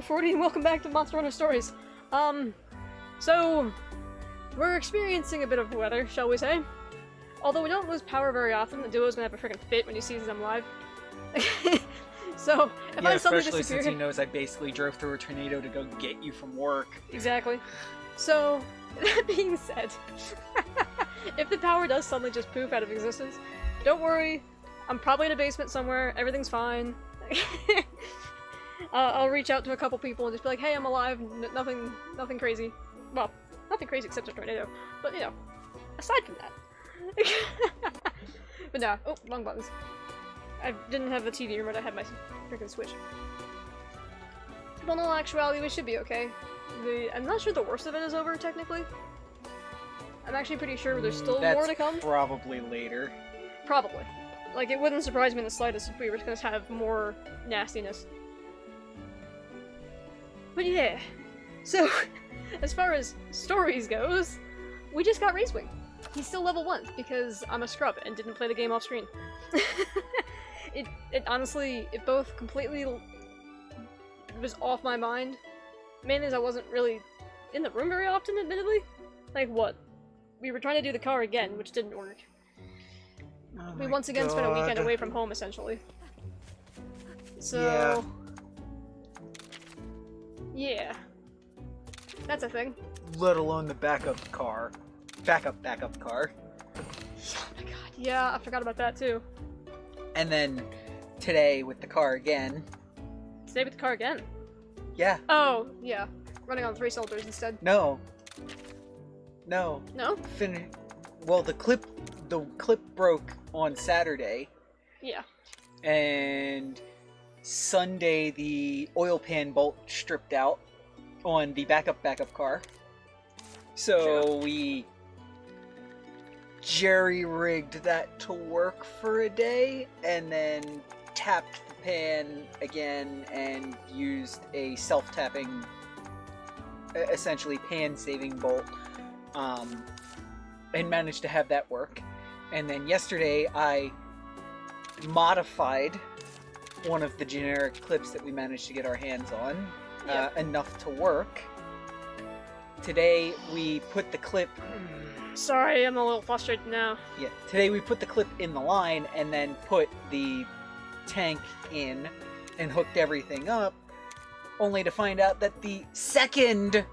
40 and welcome back to Monster Hunter Stories. So we're experiencing a bit of weather, shall we say. Although we don't lose power very often, the duo's gonna have a freaking fit when he sees I'm live. So, if I suddenly especially disappear... since he knows I basically drove through a tornado to go get you from work. Exactly. So, that being said, if the power does suddenly just poof out of existence, don't worry, I'm probably in a basement somewhere, everything's fine. I'll reach out to a couple people and just be like, hey, I'm alive, nothing crazy. Well, nothing crazy except a tornado, but you know, aside from that. But no, oh, wrong buttons. I didn't have the TV remote, I had my freaking Switch. Well, in all actuality, we should be okay. I'm not sure the worst of it is over, technically. I'm actually pretty sure there's still more to come. Probably later. Probably. Like, it wouldn't surprise me in the slightest if we were gonna have more nastiness. But yeah, so, as far as stories goes, we just got Racewing. He's still level 1, because I'm a scrub and didn't play the game off screen. It honestly, it both completely was off my mind. Mainly as I wasn't really in the room very often, admittedly. Like, what? We were trying to do the car again, which didn't work. Oh We once again spent a weekend away from home, essentially. So... yeah. That's a thing. Let alone the backup car. Backup car. Oh my god, yeah, I forgot about that too. And then today with the car again. Today with the car again? Yeah. Oh, yeah. Running on 3 cylinders instead. No. No? Well, the clip broke on Saturday. Yeah. And Sunday the oil pan bolt stripped out on the backup car. So True. we jerry-rigged that to work for a day and then tapped the pan again and used a self-tapping, essentially pan-saving bolt, and managed to have that work. And then yesterday I modified one of the generic clips that we managed to get our hands on, Yep. enough to work. Today we put the clip... Sorry, I'm a little frustrated now. Yeah, today we put the clip in the line and then put the tank in and hooked everything up, only to find out that the second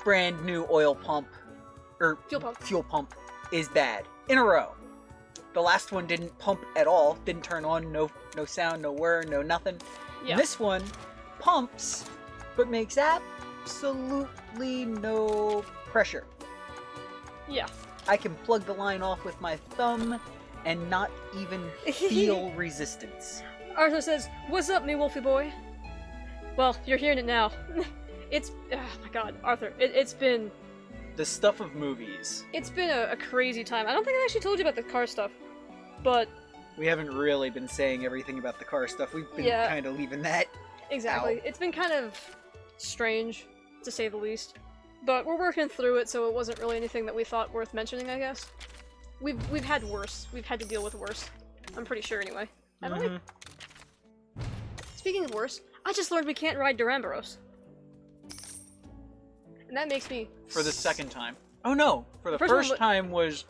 brand new oil pump, or fuel pump, is bad. In a row. The last one didn't pump at all, didn't turn on, no sound, no whir, no nothing. Yeah. And this one pumps, but makes absolutely no pressure. Yeah. I can plug the line off with my thumb and not even feel resistance. Arthur says, "What's up, me wolfie boy?" Well, you're hearing it now. It's... oh my god, Arthur, it's been... The stuff of movies. It's been a crazy time. I don't think I actually told you about the car stuff, but... We haven't really been saying everything about the car stuff. We've been kind of leaving that Exactly. out. It's been kind of strange, to say the least. But we're working through it, so it wasn't really anything that we thought worth mentioning, I guess. We've had worse. We've had to deal with worse. I'm pretty sure, anyway. Haven't we? Speaking of worse, I just learned we can't ride Duramboros. And that makes me... For the second time. Oh no! For the first first time was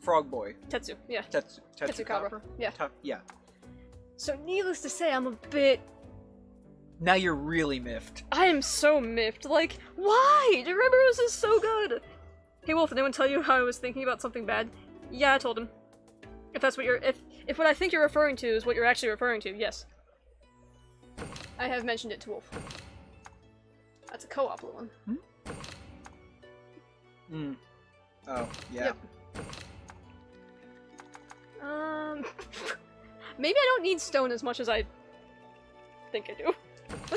Frog Boy. Tetsu, yeah. Tetsukabra. Yeah. Yeah. So needless to say, I'm a bit... Now you're really miffed. I am so miffed. Like, why? Duramboros is so good! Hey Wolf, did anyone tell you how I was thinking about something bad? Yeah, I told him. If that's what you're... If what I think you're referring to is what you're actually referring to, yes. I have mentioned it to Wolf. That's a co-op one. Oh, yeah. Yep. Maybe I don't need stone as much as I think I do.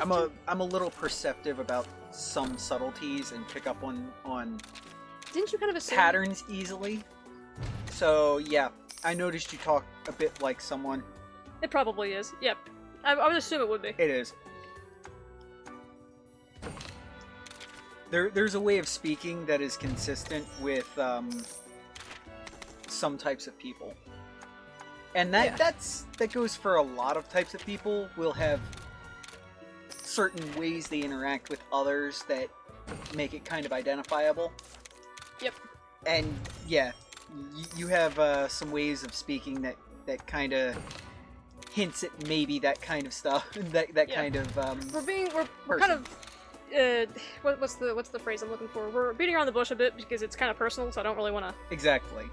I'm a little perceptive about some subtleties and pick up on Didn't you kind of assume... patterns easily. So yeah, I noticed you talk a bit like someone. It probably is. Yep. I would assume it would be. It is. There's a way of speaking that is consistent with some types of people. And that goes for a lot of types of people. We'll have certain ways they interact with others that make it kind of identifiable. Yep. And yeah, you have some ways of speaking that kind of hints at maybe that kind of stuff. that kind of we're kind of what's the phrase I'm looking for? We're beating around the bush a bit because it's kind of personal, so I don't really want to. Exactly.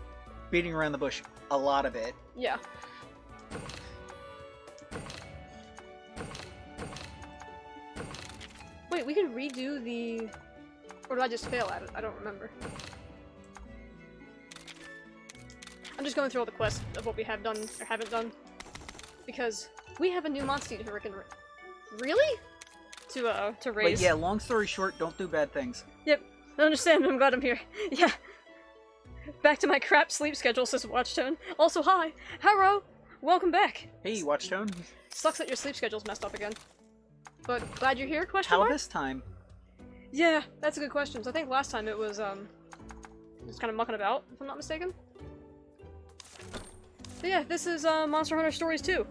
Beating around the bush a lot of it. Yeah. Wait, we can redo the... Or did I just fail at it? I don't remember. I'm just going through all the quests of what we have done or haven't done. Because we have a new monstie to frickin' Really? To raise. But yeah, long story short, don't do bad things. Yep. I understand, I'm glad I'm here. Yeah. Back to my crap sleep schedule, says Watchtone. Also, hi! Harrow! Welcome back! Hey, Watchtone. Sucks that your sleep schedule's messed up again. But glad you're here, question How mark? this time? Yeah, that's a good question. So I think last time it was, just kind of mucking about, if I'm not mistaken. But yeah, this is, Monster Hunter Stories 2.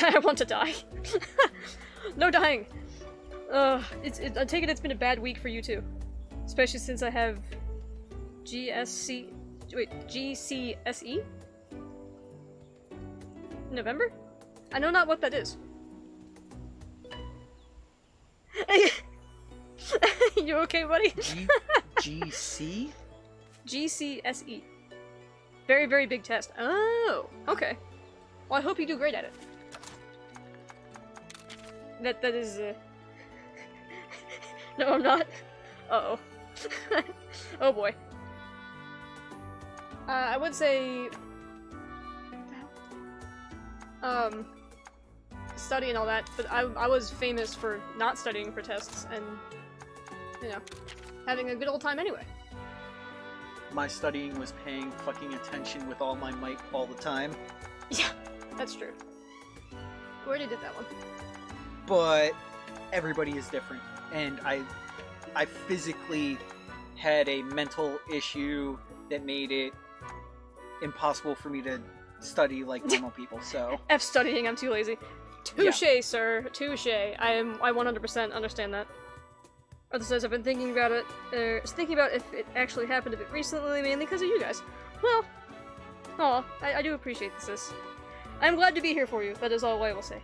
I want to die. No dying! I take it it's been a bad week for you too. Especially since I have GCSE? November? I know not what that is. You okay, buddy? GC? GCSE. Very, very big test. Oh, okay. Well, I hope you do great at it. That is, No, I'm not. Uh-oh. Oh boy. I would say... study and all that, but I was famous for not studying for tests and, you know, having a good old time anyway. My studying was paying fucking attention with all my might all the time. Yeah, that's true. We already did that one. But everybody is different, and I physically had a mental issue that made it impossible for me to study like normal people, so... F studying, I'm too lazy. Touche, yeah. Sir. Touche. I 100% understand that. Other says, I've been thinking about it, thinking about if it actually happened a bit recently, mainly because of you guys. Well, aw, I do appreciate this, sis. I'm glad to be here for you, that is all I will say.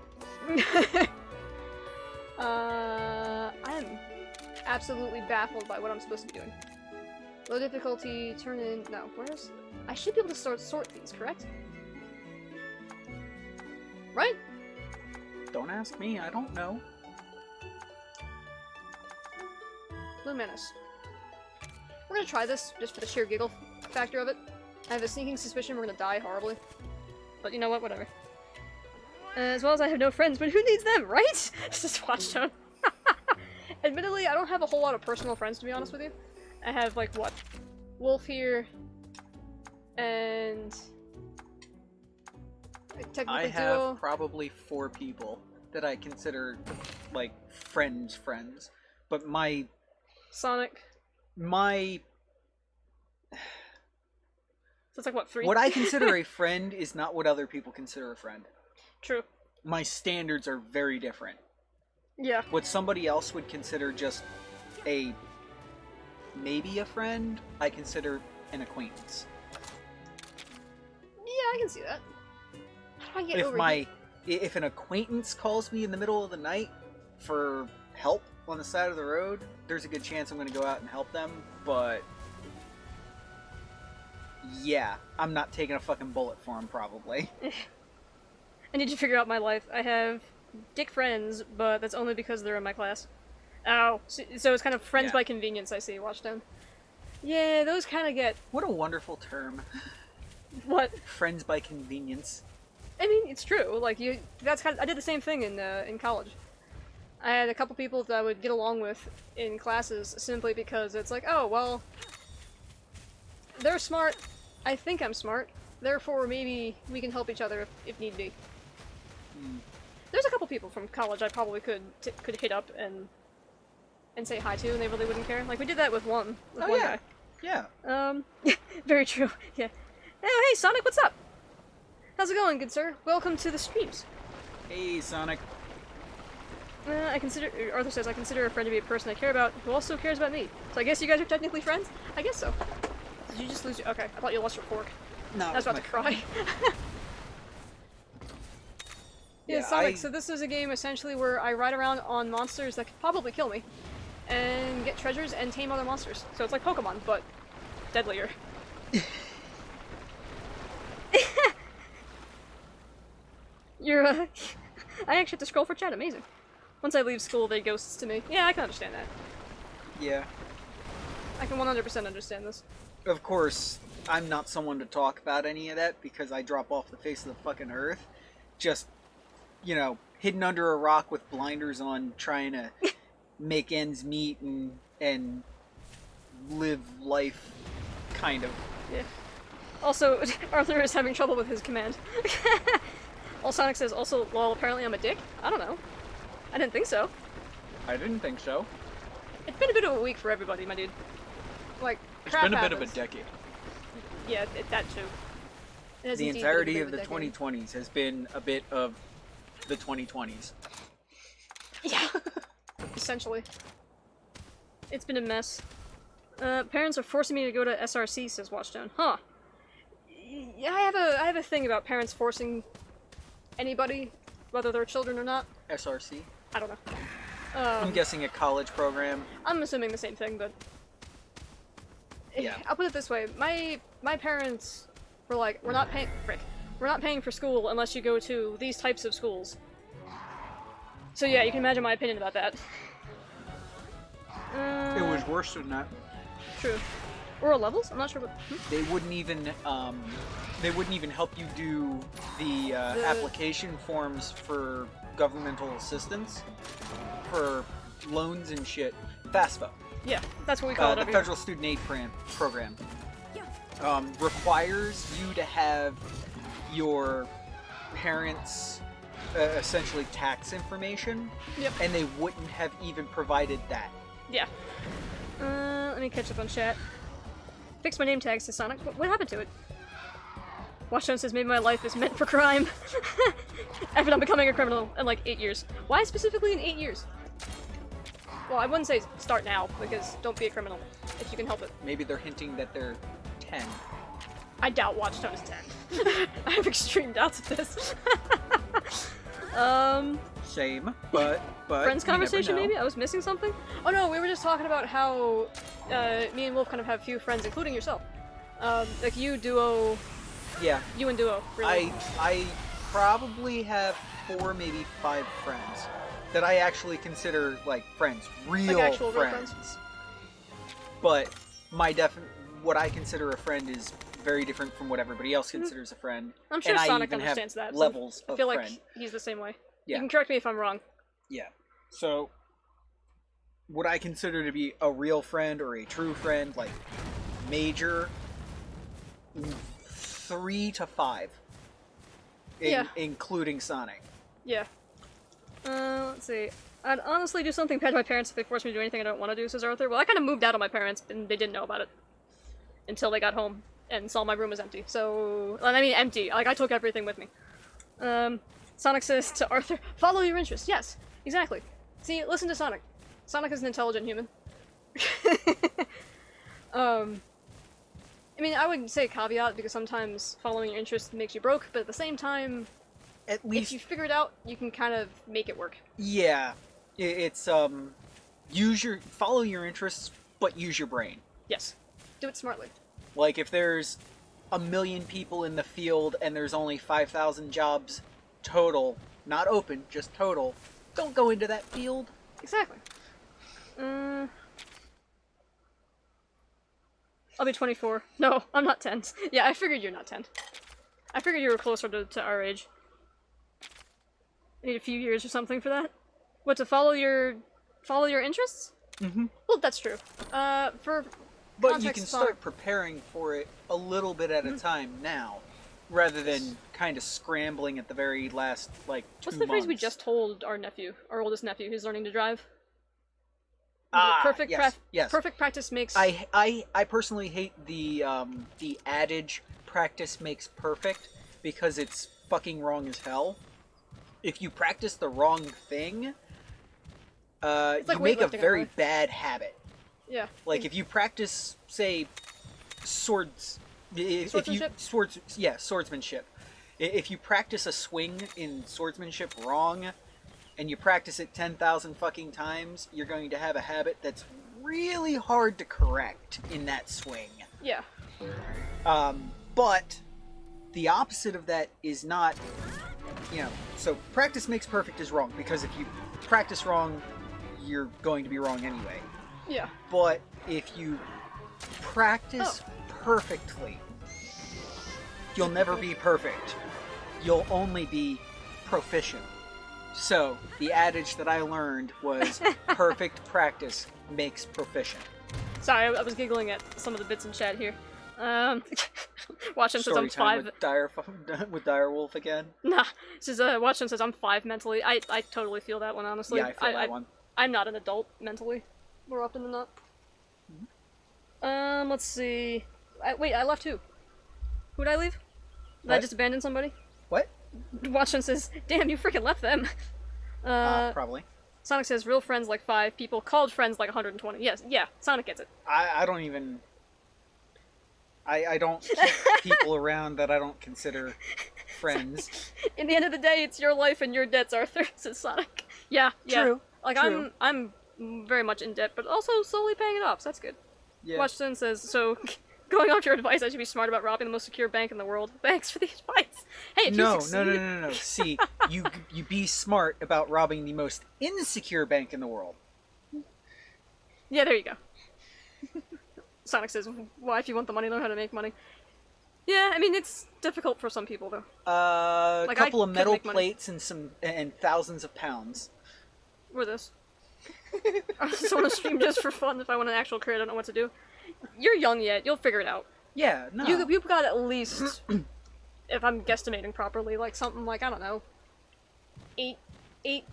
I'm absolutely baffled by what I'm supposed to be doing. Low difficulty, turn in... No, where's... I should be able to sort these, correct? Right? Don't ask me, I don't know. Blue Menace. We're gonna try this, just for the sheer giggle factor of it. I have a sneaking suspicion we're gonna die horribly. But you know what, whatever. As well as I have no friends, but who needs them, right? This is Watchtone. Admittedly, I don't have a whole lot of personal friends, to be honest with you. I have, like, what? Wolf here, and... technically I have Duo. probably 4 people that I consider, like, friends. But my... Sonic. My... So it's like, what, 3? What I consider a friend is not what other people consider a friend. True. My standards are very different. Yeah. What somebody else would consider just a... maybe a friend, I consider an acquaintance. Yeah, I can see that. How do I get over here? If an acquaintance calls me in the middle of the night for help on the side of the road, there's a good chance I'm going to go out and help them, but... yeah, I'm not taking a fucking bullet for them, probably. I need to figure out my life. I have dick friends, but that's only because they're in my class. Oh, so it's kind of friends by convenience, I see, Watchtone. Yeah, those kind of get... What a wonderful term. What? Friends by convenience. I mean, it's true. Like, that's kind of... I did the same thing in college. I had a couple people that I would get along with in classes simply because it's like, oh, well, they're smart, I think I'm smart, therefore maybe we can help each other if need be. There's a couple people from college I probably could hit up and say hi to, and they really wouldn't care. Like, we did that with one guy. Yeah. Very true, yeah. Oh, hey, Sonic, what's up? How's it going, good sir? Welcome to the streams. Hey, Sonic. Arthur says, I consider a friend to be a person I care about who also cares about me. So I guess you guys are technically friends? I guess so. Did you just lose your... Okay, I thought you lost your fork. No, I was about to cry. Yeah, Sonic, so this is a game essentially where I ride around on monsters that could probably kill me, and get treasures and tame other monsters. So it's like Pokemon, but deadlier. You're, I actually have to scroll for chat, amazing. Once I leave school, they ghosts to me. Yeah, I can understand that. Yeah. I can 100% understand this. Of course, I'm not someone to talk about any of that because I drop off the face of the fucking earth. Just, you know, hidden under a rock with blinders on, trying to make ends meet and live life, kind of. Yeah. Also, Arthur is having trouble with his command. All Sonic says, also, well, apparently I'm a dick? I don't know. I didn't think so. I didn't think so. It's been a bit of a week for everybody, my dude. Like, It's crap been a bit happens. of a decade. Yeah, that too. It has The indeed entirety been a of the bit decade. 2020s has been a bit of the 2020s. Yeah. Essentially. It's been a mess. Parents are forcing me to go to SRC, says Watchstone. Huh. Yeah, I have a thing about parents forcing anybody, whether they're children or not. SRC? I don't know. I'm guessing a college program. I'm assuming the same thing, but Yeah. I'll put it this way: my parents were like, "We're not paying for school unless you go to these types of schools." So yeah, you can imagine my opinion about that. It was worse than that. True. Oral levels? I'm not sure what. They wouldn't even help you do the application forms for governmental assistance, for loans and shit. FAFSA. Yeah, that's what we call it. The over here. Federal Student Aid Program requires you to have your parents' essentially tax information, Yep. and they wouldn't have even provided that. Yeah. Let me catch up on chat. Fix my name tags to Sonic. What happened to it? Watchstone says maybe my life is meant for crime. After I'm becoming a criminal in like 8 years. Why specifically in 8 years? Well, I wouldn't say start now, because don't be a criminal, if you can help it. Maybe they're hinting that they're 10. I doubt Watchstone is 10. I have extreme doubts of this. Same, but Friends you never conversation, know. maybe? I was missing something? Oh no, we were just talking about how me and Wolf kind of have few friends, including yourself. Like you, Duo, Yeah, you and Duo, really. I probably have 4, maybe 5 friends that I actually consider like friends, real actual real friends. friends. But what I consider a friend is very different from what everybody else considers a friend. I'm sure and I Sonic even have understands that. so levels I of feel friend. like he's the same way. Yeah. You can correct me if I'm wrong. Yeah. So, what I consider to be a real friend or a true friend, like major, 3 to 5, Yeah. including Sonic. Yeah. Let's see. I'd honestly do something bad to my parents if they forced me to do anything I don't want to do, says Arthur. Well, I kind of moved out on my parents, and they didn't know about it. Until they got home and saw my room was empty. So, I mean empty. Like, I took everything with me. Sonic says to Arthur, follow your interests. Yes, exactly. See, listen to Sonic. Sonic is an intelligent human. I mean, I would say caveat, because sometimes following your interests makes you broke, but at the same time, At if least, you figure it out, you can kind of make it work. yeah, it's follow your interests, but use your brain. Yes. Do it smartly. Like if there's 1 million people in the field and there's only 5,000 jobs total, not open, just total, don't go into that field. Exactly. I'll be 24. No, I'm not 10. Yeah, I figured you're not 10. I figured you were closer to our age. I need a few years or something for that. What, to follow your interests? Mm-hmm. Well, that's true. For But you context, can Sonic- start preparing for it a little bit at a time now, rather than kind of scrambling at the very last, like, 2 What's the phrase we months. just told our nephew, our oldest nephew, who's learning to drive? Yes. Perfect practice makes. I personally hate the adage "practice makes perfect" because it's fucking wrong as hell. If you practice the wrong thing, It's like you make a weightlifting in a very way. bad habit. Yeah. Like if you practice, say, swords, if you Swordsmanship? swordsmanship. If you practice a swing in swordsmanship wrong, and you practice it 10,000 fucking times, you're going to have a habit that's really hard to correct in that swing. Yeah. But the opposite of that is not, so practice makes perfect is wrong, because if you practice wrong, you're going to be wrong anyway. Yeah. But if you practice perfectly, you'll never be perfect. You'll only be proficient. So, the adage that I learned was perfect practice makes proficient. Sorry, I was giggling at some of the bits in chat here. Watching says I'm Story time 5. with Direwolf again. Nah, says Watching says I'm 5 mentally. I totally feel that one, honestly. Yeah, I feel that one. I'm not an adult mentally, more often than not. Let's see. Wait, I left who? Who'd I leave? Did I just abandon somebody? What? Watching says, damn, you freaking left them. Probably. Sonic says, real friends like 5 people, called friends like 120. Yes, yeah, Sonic gets it. I don't even... I don't keep people around that I don't consider friends. In the end of the day, it's your life and your debts, Arthur, says Sonic. Yeah. True. Like, True. I'm very much in debt, but also slowly paying it off, so that's good. Yeah. Watchson says, so, going off your advice, I should be smart about robbing the most secure bank in the world. Thanks for the advice. Hey, if you succeed... No. See, you be smart about robbing the most insecure bank in the world. Yeah, there you go. Sonic says, why, if you want the money, learn how to make money. Yeah, I mean, it's difficult for some people, though. A Like, couple of metal money. plates and thousands of pounds. Or this. I just want to stream just for fun. If I want an actual career, I don't know what to do. You're young yet. You'll figure it out. Yeah, no. You've got at least, if I'm guesstimating properly, like something like, I don't know, 8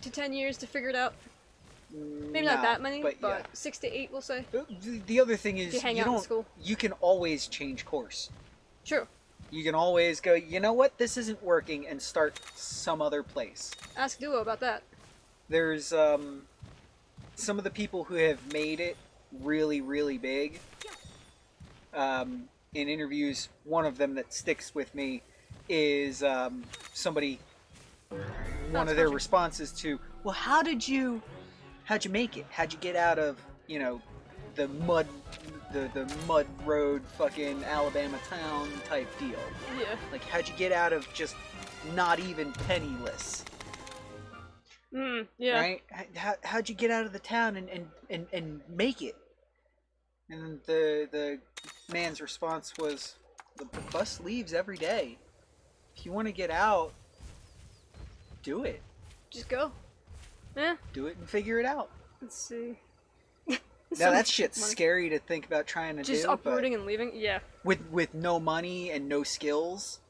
to 10 years to figure it out. Maybe not that many, but yeah. 6 to 8, we'll say. The other thing is, you hang out in school. You can always change course. True. You can always go, you know what, this isn't working, and start some other place. Ask Duo about that. There's some of the people who have made it really, really big. In interviews, one of them that sticks with me is somebody. One of their responses to, well, how'd you make it? How'd you get out of the mud road fucking Alabama town type deal? Yeah. Like, how'd you get out of just not even penniless? Yeah. Right? How'd you get out of the town and make it? And the man's response was, the bus leaves every day. If you want to get out, do it. Just go. Yeah. Do it and figure it out. Let's see. Now that shit's scary to think about trying to do. Just uprooting and leaving? Yeah. With no money and no skills.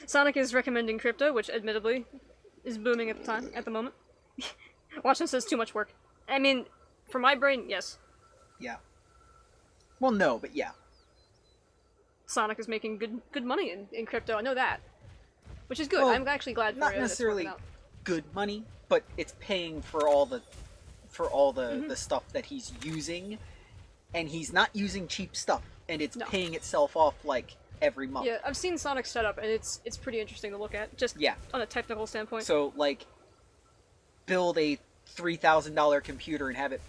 Sonic is recommending crypto, which admittedly is booming at the moment. Watson says too much work. I mean, for my brain, yes. Yeah. Well, no, but yeah. Sonic is making good money in crypto. I know that, which is good. Well, I'm actually glad for not it. necessarily good money, but it's paying for all the the stuff that he's using, and he's not using cheap stuff, and it's paying itself off like every month. Yeah, I've seen Sonic's setup, and it's pretty interesting to look at. Just on a technical standpoint. So like, build a $3,000 computer and have it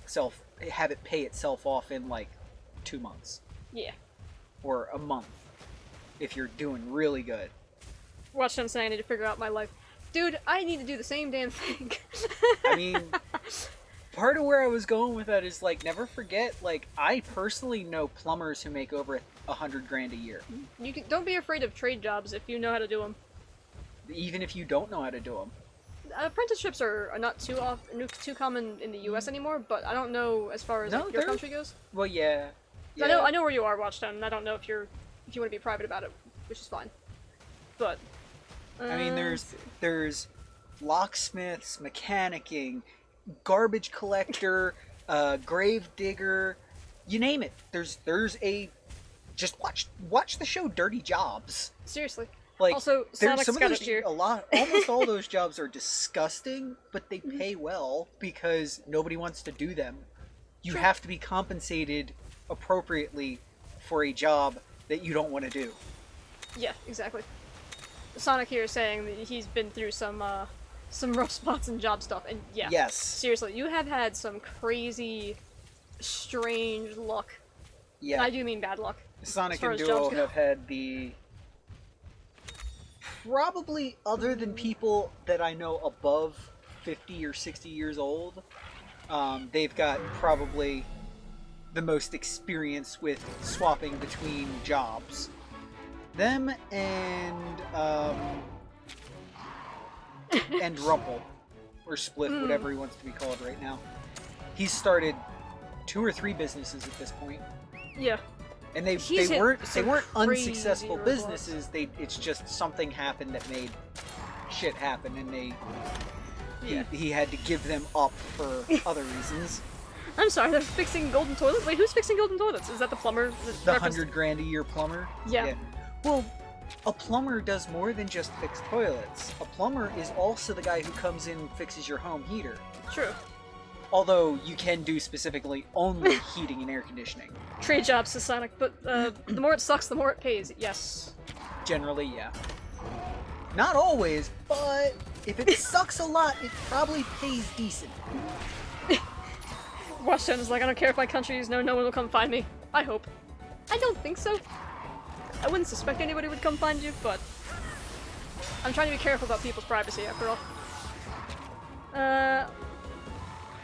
pay itself off in like 2 months. Yeah. Or a month, if you're doing really good. Watch them saying I need to figure out my life. Dude, I need to do the same damn thing. I mean, part of where I was going with that is, like, never forget, like, I personally know plumbers who make over $100,000 a year. Don't be afraid of trade jobs if you know how to do them. Even if you don't know how to do them. Apprenticeships are not too common in the U.S. anymore, but I don't know as far as your country goes. Well, yeah. I know where you are, Watchtown, and I don't know if you want to be private about it, which is fine. But I mean, there's locksmiths, mechanicking, garbage collector, grave digger, you name it. There's a just watch the show Dirty Jobs. Seriously, Like, Also, Sonic's some of got those, it here. almost all those jobs are disgusting, but they pay well because nobody wants to do them. You Sure. have to be compensated appropriately for a job that you don't want to do. Yeah, exactly. Sonic here is saying that he's been through some rough spots in job stuff, and yeah. Yes. Seriously, you have had some crazy, strange luck. Yeah. And I do mean bad luck. Sonic as far and as Duo jobs go. have had the... Probably, other than people that I know above 50 or 60 years old, they've got probably the most experience with swapping between jobs. Them and Rumple, or Spliff, whatever he wants to be called right now. He's started 2 or 3 businesses at this point. Yeah. And they weren't unsuccessful businesses. It's just something happened that made shit happen, and he had to give them up for other reasons. I'm sorry, they're fixing golden toilets? Wait, who's fixing golden toilets? Is that the plumber? The $100,000 a year plumber? Yeah. Well, a plumber does more than just fix toilets. A plumber is also the guy who comes in and fixes your home heater. True. Although you can do specifically only heating and air conditioning. Trade jobs to Sonic, but the more it sucks, the more it pays. Yes. Generally, yeah. Not always, but if it sucks a lot, it probably pays decent. Washington is like, I don't care if my country is known, no one will come find me. I hope. I don't think so. I wouldn't suspect anybody would come find you, but I'm trying to be careful about people's privacy after all.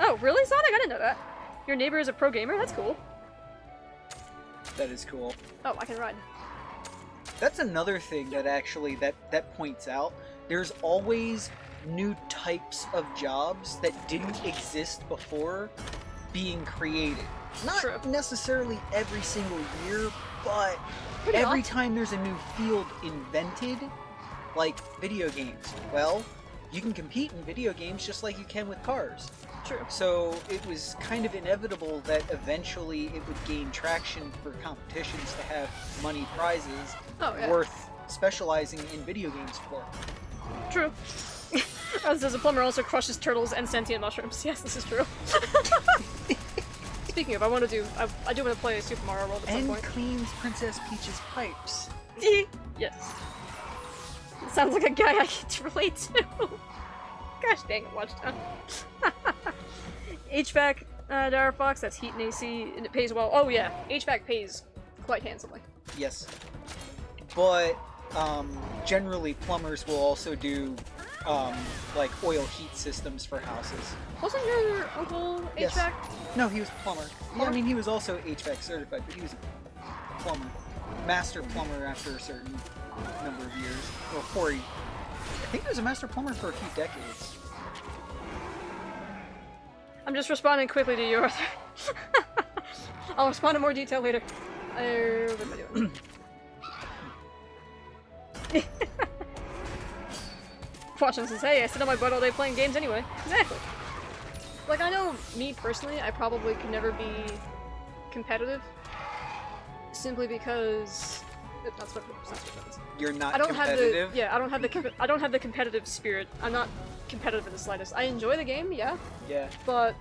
Oh, really, Sonic? I didn't know that. Your neighbor is a pro gamer? That's cool. That is cool. Oh, I can ride. That's another thing that actually that points out. There's always new types of jobs that didn't exist before being created. Not True. necessarily every single year, but Pretty every often. time there's a new field invented, like video games. Well, you can compete in video games just like you can with cars. True. So it was kind of inevitable that eventually it would gain traction for competitions to have money prizes worth specializing in video games for. True. As a plumber also crushes turtles and sentient mushrooms. Yes, this is true. Speaking of, I do want to play Super Mario World at some point. And cleans Princess Peach's pipes. Yes. Sounds like a guy I can relate to. Gosh dang it, Watchtown. HVAC, Dara Fox, that's heat and AC, and it pays well. Oh yeah, HVAC pays quite handsomely. Yes. But, generally plumbers will also do, like oil heat systems for houses. Wasn't your uncle Yes. HVAC? No, he was plumber. Yeah, I mean, he was also HVAC certified, but he was a plumber. Master plumber after a certain number of years. Or I think he was a master plumber for a few decades. I'm just responding quickly to you, Arthur. I'll respond in more detail later. What am I doing? Watching says, hey, I sit on my butt all day playing games anyway. Exactly. Like, I know, me personally, I probably could never be competitive. Simply because... That's what happens. You're not I don't competitive? have the... Yeah, I don't have the competitive spirit. I'm not competitive in the slightest. I enjoy the game, yeah. Yeah. But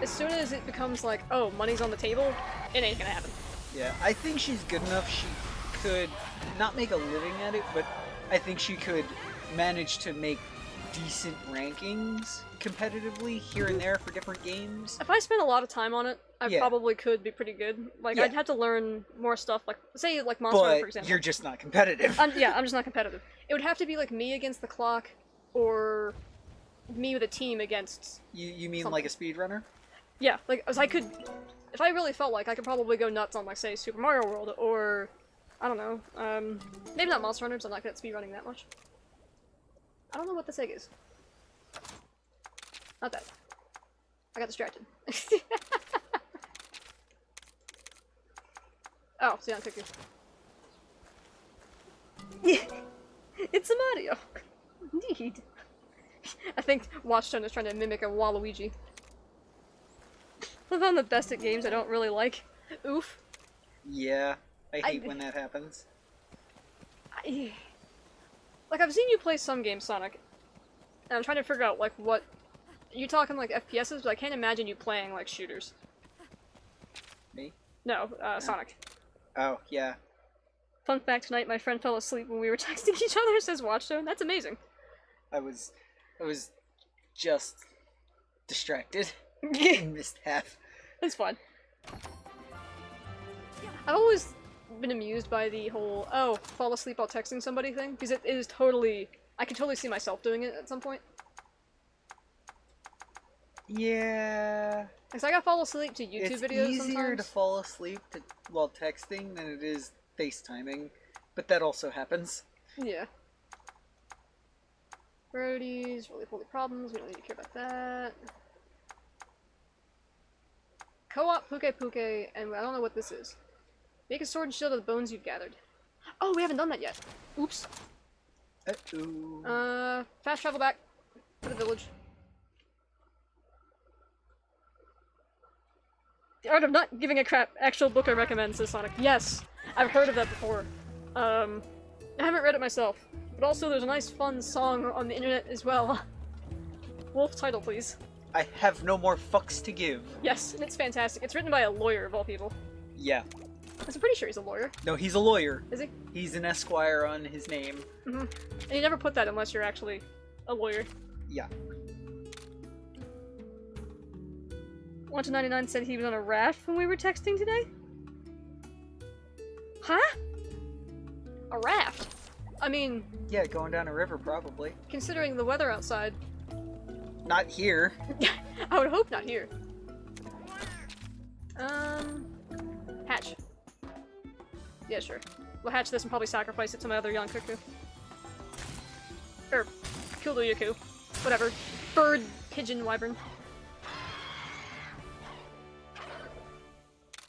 as soon as it becomes like, oh, money's on the table, it ain't gonna happen. Yeah, I think she's good enough. She could not make a living at it, but I think she could manage to make decent rankings competitively here and there for different games. If I spent a lot of time on it, I probably could be pretty good. Like, I'd have to learn more stuff, like, say, like Monster Hunter, for example. You're just not competitive. I'm just not competitive. It would have to be, like, me against the clock, or me with a team against You mean something. like a speedrunner? Yeah, like, as I could... If I really felt like, I could probably go nuts on, like, say, Super Mario World, or... I don't know, maybe not Monster Hunter, because I'm not good at speedrunning that much. I don't know what this egg is. Not that. I got distracted. Oh, see, I took you. It's a Mario! Indeed. I think Watchtone is trying to mimic a Waluigi. I found the best at games I don't really like. Oof. Yeah, I hate when that happens. Like, I've seen you play some games, Sonic, and I'm trying to figure out, like, what... You talking, like, FPSs, but I can't imagine you playing, like, shooters. Me? No, Sonic. Oh, yeah. Fun fact, tonight my friend fell asleep when we were texting each other, says Watchstone. That's amazing. I was just distracted. Missed half. It's fun. I've always been amused by the whole, oh, fall asleep while texting somebody thing, because it is totally... I can totally see myself doing it at some point. Yeah. Because I gotta fall asleep to YouTube It's videos easier sometimes. to fall asleep while texting than it is FaceTiming, but that also happens. Yeah. Roadies, roly-poly problems, we don't need to care about that. Co-op Puke Puke, and I don't know what this is. Make a sword and shield of the bones you've gathered. Oh, we haven't done that yet. Oops. Uh-oh. Fast travel back to the village. The Art of Not Giving a Crap, actual book I recommend, says Sonic. Yes, I've heard of that before. I haven't read it myself, but also there's a nice fun song on the internet as well. Wolf title, please. I have no more fucks to give. Yes, and it's fantastic. It's written by a lawyer of all people. Yeah. I'm pretty sure he's a lawyer. No, he's a lawyer. Is he? He's an esquire on his name. Mm-hmm. And you never put that unless you're actually a lawyer. Yeah. 1-99 said he was on a raft when we were texting today? Huh? A raft? I mean... Yeah, going down a river, probably. Considering the weather outside. Not here. I would hope not here. Hatch. Yeah, sure. We'll hatch this and probably sacrifice it to my other young cuckoo. Or, Kulu-yuku. Whatever. Bird, pigeon, wyvern.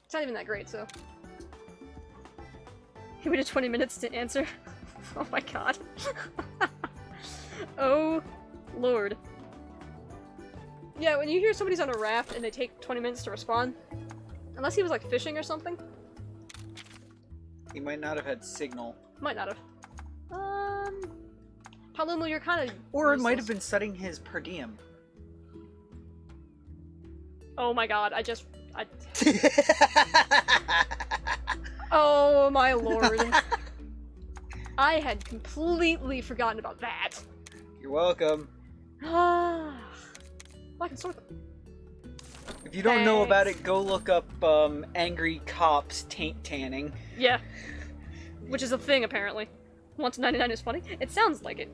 It's not even that great, so... He waited 20 minutes to answer. Oh my god. Oh, lord. Yeah, when you hear somebody's on a raft and they take 20 minutes to respond, unless he was like fishing or something. He might not have had signal. Might not have. Palumo, you're kind of Or it might have been setting his per diem. Oh my god, Oh my lord. I had completely forgotten about that. You're welcome. Well, I can sort them. If you don't know about it, go look up angry cops taint tanning. Yeah. Which is a thing, apparently. 1-99 is funny. It sounds like it.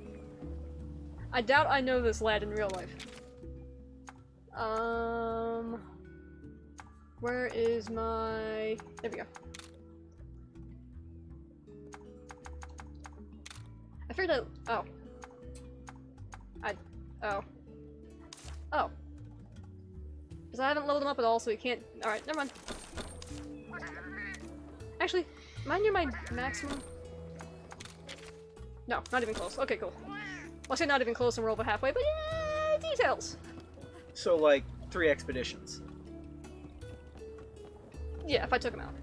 I doubt I know this lad in real life. Where is my... There we go. I figured out... Oh. Oh. Oh. Because I haven't leveled him up at all, so he can't... Alright, never mind. Actually, am I near my maximum? No, not even close. Okay, cool. I'll say not even close and we're over halfway, but yeah, details! So, like, 3 expeditions. Yeah, if I took him out.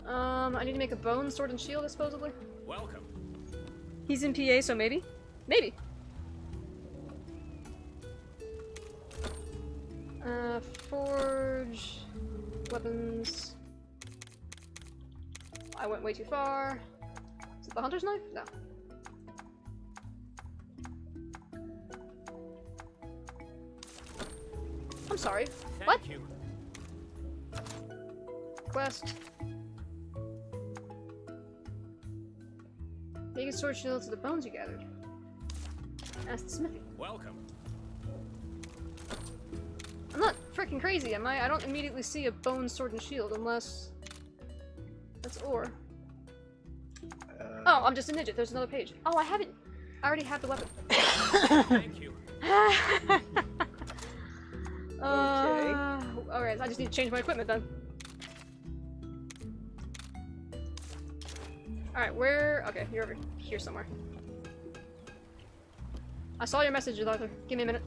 I need to make a bone, sword, and shield, supposedly. Welcome. He's in PA, so maybe? Maybe! Forge... Weapons... I went way too far. Is it the hunter's knife? No. I'm sorry. What? Thank you. Quest. Make a sword shield to the bones you gathered. Ask the smithy. Welcome. I'm not freaking crazy, am I? I don't immediately see a bone, sword, and shield unless... That's ore. Oh, I'm just a midget. There's another page. Oh, I haven't... I already have the weapon. Thank you. Alright, I just need to change my equipment then. Alright, where... Okay, you're over here somewhere. I saw your message, Arthur. Give me a minute.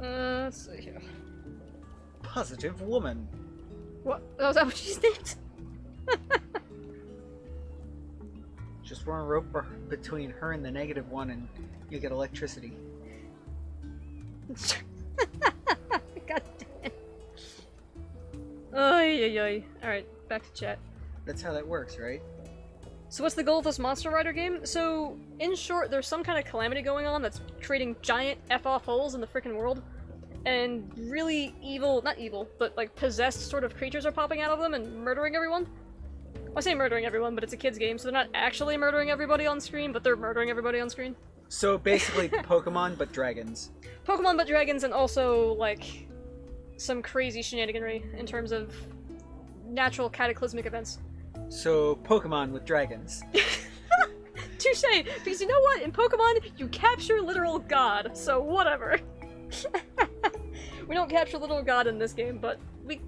Let's see here. Positive woman. What? Oh, is that what she's named? Just run a rope between her and the negative one, and you get electricity. God damn it. Oy, oy, oy. Alright, back to chat. That's how that works, right? So what's the goal of this Monster Rider game? So, in short, there's some kind of calamity going on that's creating giant F-off holes in the freaking world. And really evil, not evil, but like possessed sort of creatures are popping out of them and murdering everyone. I say murdering everyone, but it's a kid's game, so they're not actually murdering everybody on screen, but they're murdering everybody on screen. So basically Pokemon, but dragons. Pokemon but dragons, and also, like, some crazy shenaniganry in terms of natural cataclysmic events. So Pokemon with dragons. Touche! Because you know what? In Pokemon, you capture literal god, so whatever. We don't capture literal god in this game, but we...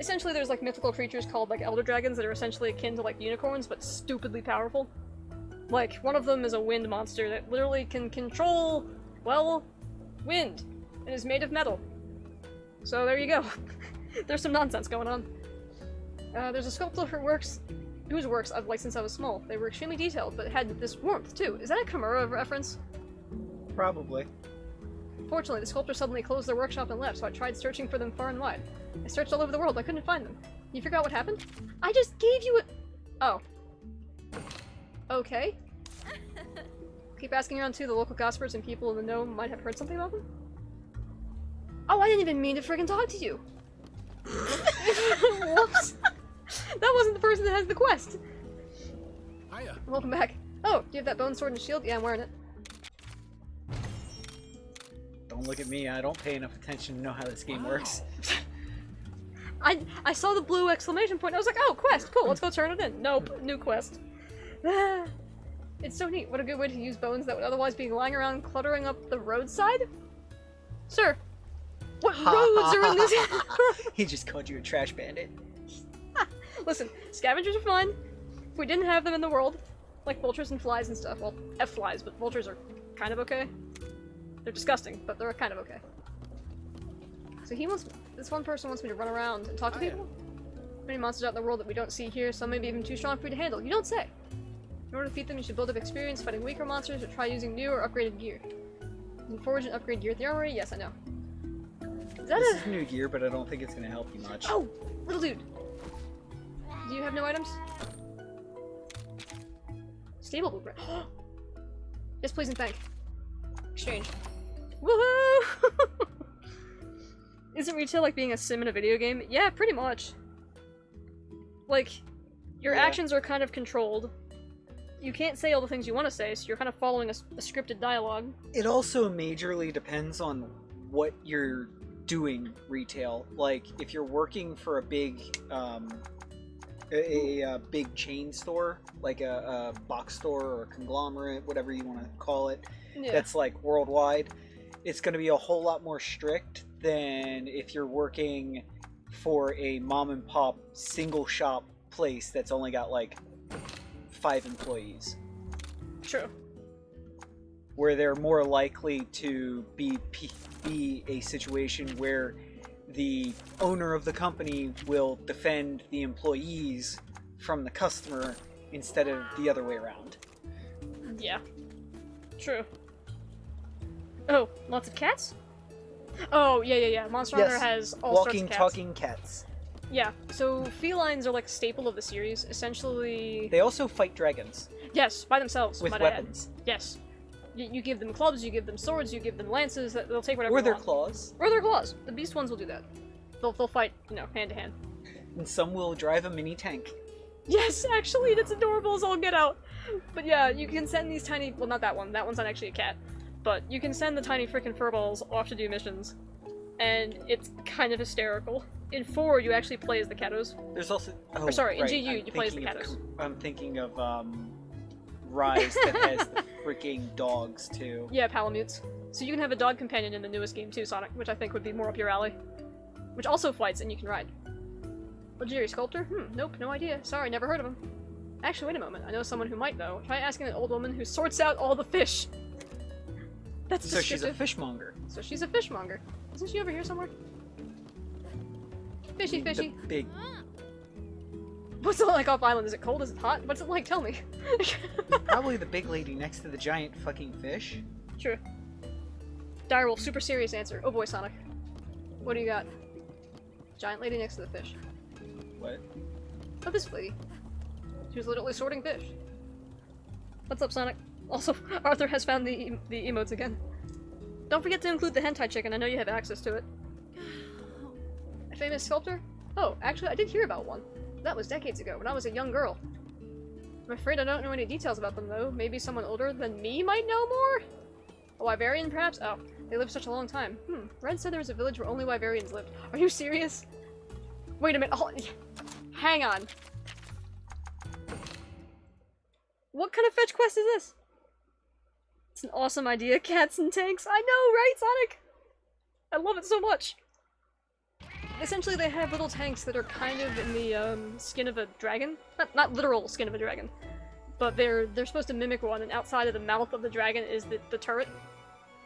Essentially, there's, like, mythical creatures called, like, elder dragons that are essentially akin to, like, unicorns, but stupidly powerful. Like, one of them is a wind monster that literally can control, well, wind, and is made of metal. So there you go. There's some nonsense going on. There's a sculptor whose works I've liked since I was small. They were extremely detailed, but had this warmth, too. Is that a Kimura reference? Probably. Fortunately, the sculptor suddenly closed their workshop and left, so I tried searching for them far and wide. I searched all over the world, but I couldn't find them. You figure out what happened? I just gave you a- Oh. Okay. Keep asking around too, the local gossipers and people in the know might have heard something about them. Oh, I didn't even mean to friggin' talk to you! Whoops! That wasn't the person that has the quest! Hiya. Welcome back. Oh, do you have that bone sword and shield? Yeah, I'm wearing it. Don't look at me, I don't pay enough attention to know how this game works. I saw the blue exclamation point, I was like, oh, quest, cool, let's go turn it in. Nope, new quest. It's so neat, what a good way to use bones that would otherwise be lying around cluttering up the roadside? Sir, what roads are in this? He just called you a trash bandit. Listen, scavengers are fun. If we didn't have them in the world, like vultures and flies and stuff, well, F-flies, but vultures are kind of okay. They're disgusting, but they're kind of okay. So this one person wants me to run around and talk to people? Many monsters out in the world that we don't see here, some may be even too strong for you to handle. You don't say! In order to defeat them, you should build up experience fighting weaker monsters or try using new or upgraded gear. You can forge and upgrade gear at the armory? Yes, I know. Is that This is new gear, but I don't think it's gonna help you much. Oh! Little dude! Do you have no items? Stable blueprint. Yes, please and thank. Exchange. Woohoo! Isn't retail like being a sim in a video game? Yeah, pretty much. Like, your actions are kind of controlled. You can't say all the things you want to say, so you're kind of following a scripted dialogue. It also majorly depends on what you're doing retail. Like, if you're working for a big, big chain store, like a box store or a conglomerate, whatever you want to call it, that's like worldwide, it's going to be a whole lot more strict than if you're working for a mom and pop single shop place that's only got like 5 employees. True. Where they're more likely to be a situation where the owner of the company will defend the employees from the customer instead of the other way around. Yeah. True. Oh, lots of cats? Oh, yeah. Monster Hunter has all sorts of cats. Walking, talking cats. Yeah, so felines are like a staple of the series. Essentially... They also fight dragons. Yes, by themselves, with might weapons. I add. Yes. You give them clubs, you give them swords, you give them lances, they'll take whatever Or they their want. claws. Or their claws. The beast ones will do that. They'll fight, hand to hand. And some will drive a mini tank. Yes, actually, that's adorable as all get out. But yeah, you can send these tiny... Well, not that one. That one's not actually a cat. But you can send the tiny frickin' furballs off to do missions. And it's kind of hysterical. In 4, you actually play as the Katos. There's also... Oh, or sorry, right. in GU, you play as the Katos. I'm thinking of, Rise that has the freaking dogs, too. Yeah, Palamutes. So you can have a dog companion in the newest game too, Sonic, which I think would be more up your alley. Which also fights and you can ride. Legendary Sculptor? Nope, no idea. Sorry, never heard of him. Actually, wait a moment. I know someone who might know. Try asking an old woman who sorts out all the fish. That's So she's a descriptive. fishmonger. So she's a fishmonger. Isn't she over here somewhere? Fishy, fishy. The big What's it like off island? Is it cold? Is it hot? What's it like? Tell me. Probably the big lady next to the giant fucking fish. True. Direwolf, super serious answer. Oh boy, Sonic. What do you got? Giant lady next to the fish. What? Oh, this lady. She was literally sorting fish. What's up, Sonic? Also, Arthur has found the emotes again. Don't forget to include the hentai chicken. I know you have access to it. A famous sculptor? Oh, actually, I did hear about one. That was decades ago, when I was a young girl. I'm afraid I don't know any details about them, though. Maybe someone older than me might know more? A Wyverian, perhaps? Oh, they lived such a long time. Red said there was a village where only Wyverians lived. Are you serious? Wait a minute. Hang on. What kind of fetch quest is this? It's an awesome idea, cats and tanks. I know, right, Sonic? I love it so much. Essentially, they have little tanks that are kind of in the skin of a dragon. Not literal skin of a dragon, but they're supposed to mimic one, and outside of the mouth of the dragon is the turret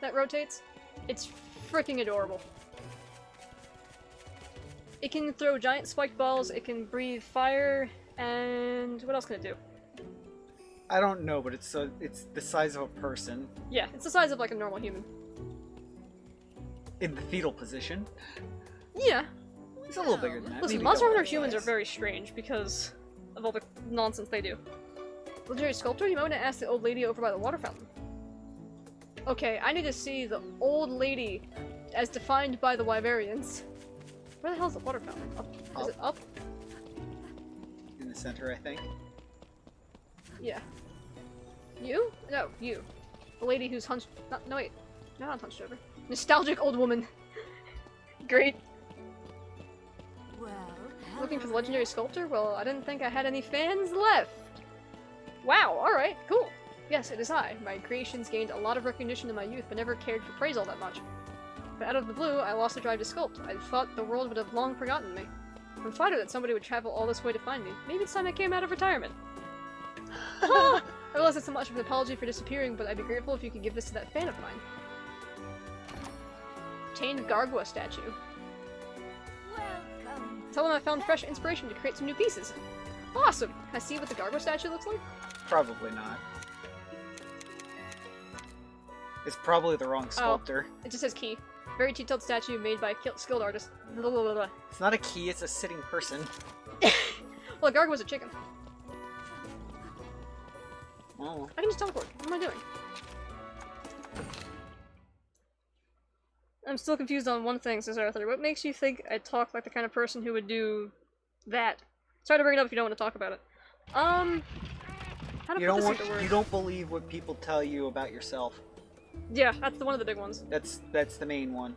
that rotates. It's freaking adorable. It can throw giant spiked balls, it can breathe fire, and what else can it do? I don't know, but it's the size of a person. Yeah, it's the size of like a normal human. In the fetal position. Yeah. It's a little bigger than that. Listen, Maybe Monster double Hunter that humans are size. very strange because of all the nonsense they do. Legendary sculptor, you might want to ask the old lady over by the water fountain. Okay, I need to see the old lady as defined by the Wyverians. Where the hell is the water fountain? Up. Is it up? In the center, I think. Yeah. You? No, you. The lady who's hunched. No, wait. No, not hunched over. Nostalgic old woman. Great. Well, Looking for the legendary sculptor? Well, I didn't think I had any fans left. Wow, alright, cool. Yes, it is I. My creations gained a lot of recognition in my youth, but never cared for praise all that much. But out of the blue, I lost the drive to sculpt. I thought the world would have long forgotten me. I'm flattered that somebody would travel all this way to find me. Maybe it's time I came out of retirement. I realize it's so much of an apology for disappearing, but I'd be grateful if you could give this to that fan of mine. Chained Gargoyle statue. welcome. Tell them I found fresh inspiration to create some new pieces. Awesome! Can I see what the Gargoyle statue looks like? Probably not. It's probably the wrong sculptor. It just says key. Very detailed statue made by a skilled artist. Blah, blah, blah, blah. It's not a key, it's a sitting person. Well, a gargoyle was a chicken. Oh. I can just teleport. What am I doing? I'm still confused on one thing, says Arthur. What makes you think I talk like the kind of person who would do that? Sorry to bring it up if you don't want to talk about it. How to You put this don't into words? you don't believe what people tell you about yourself. Yeah, that's one of the big ones. That's the main one.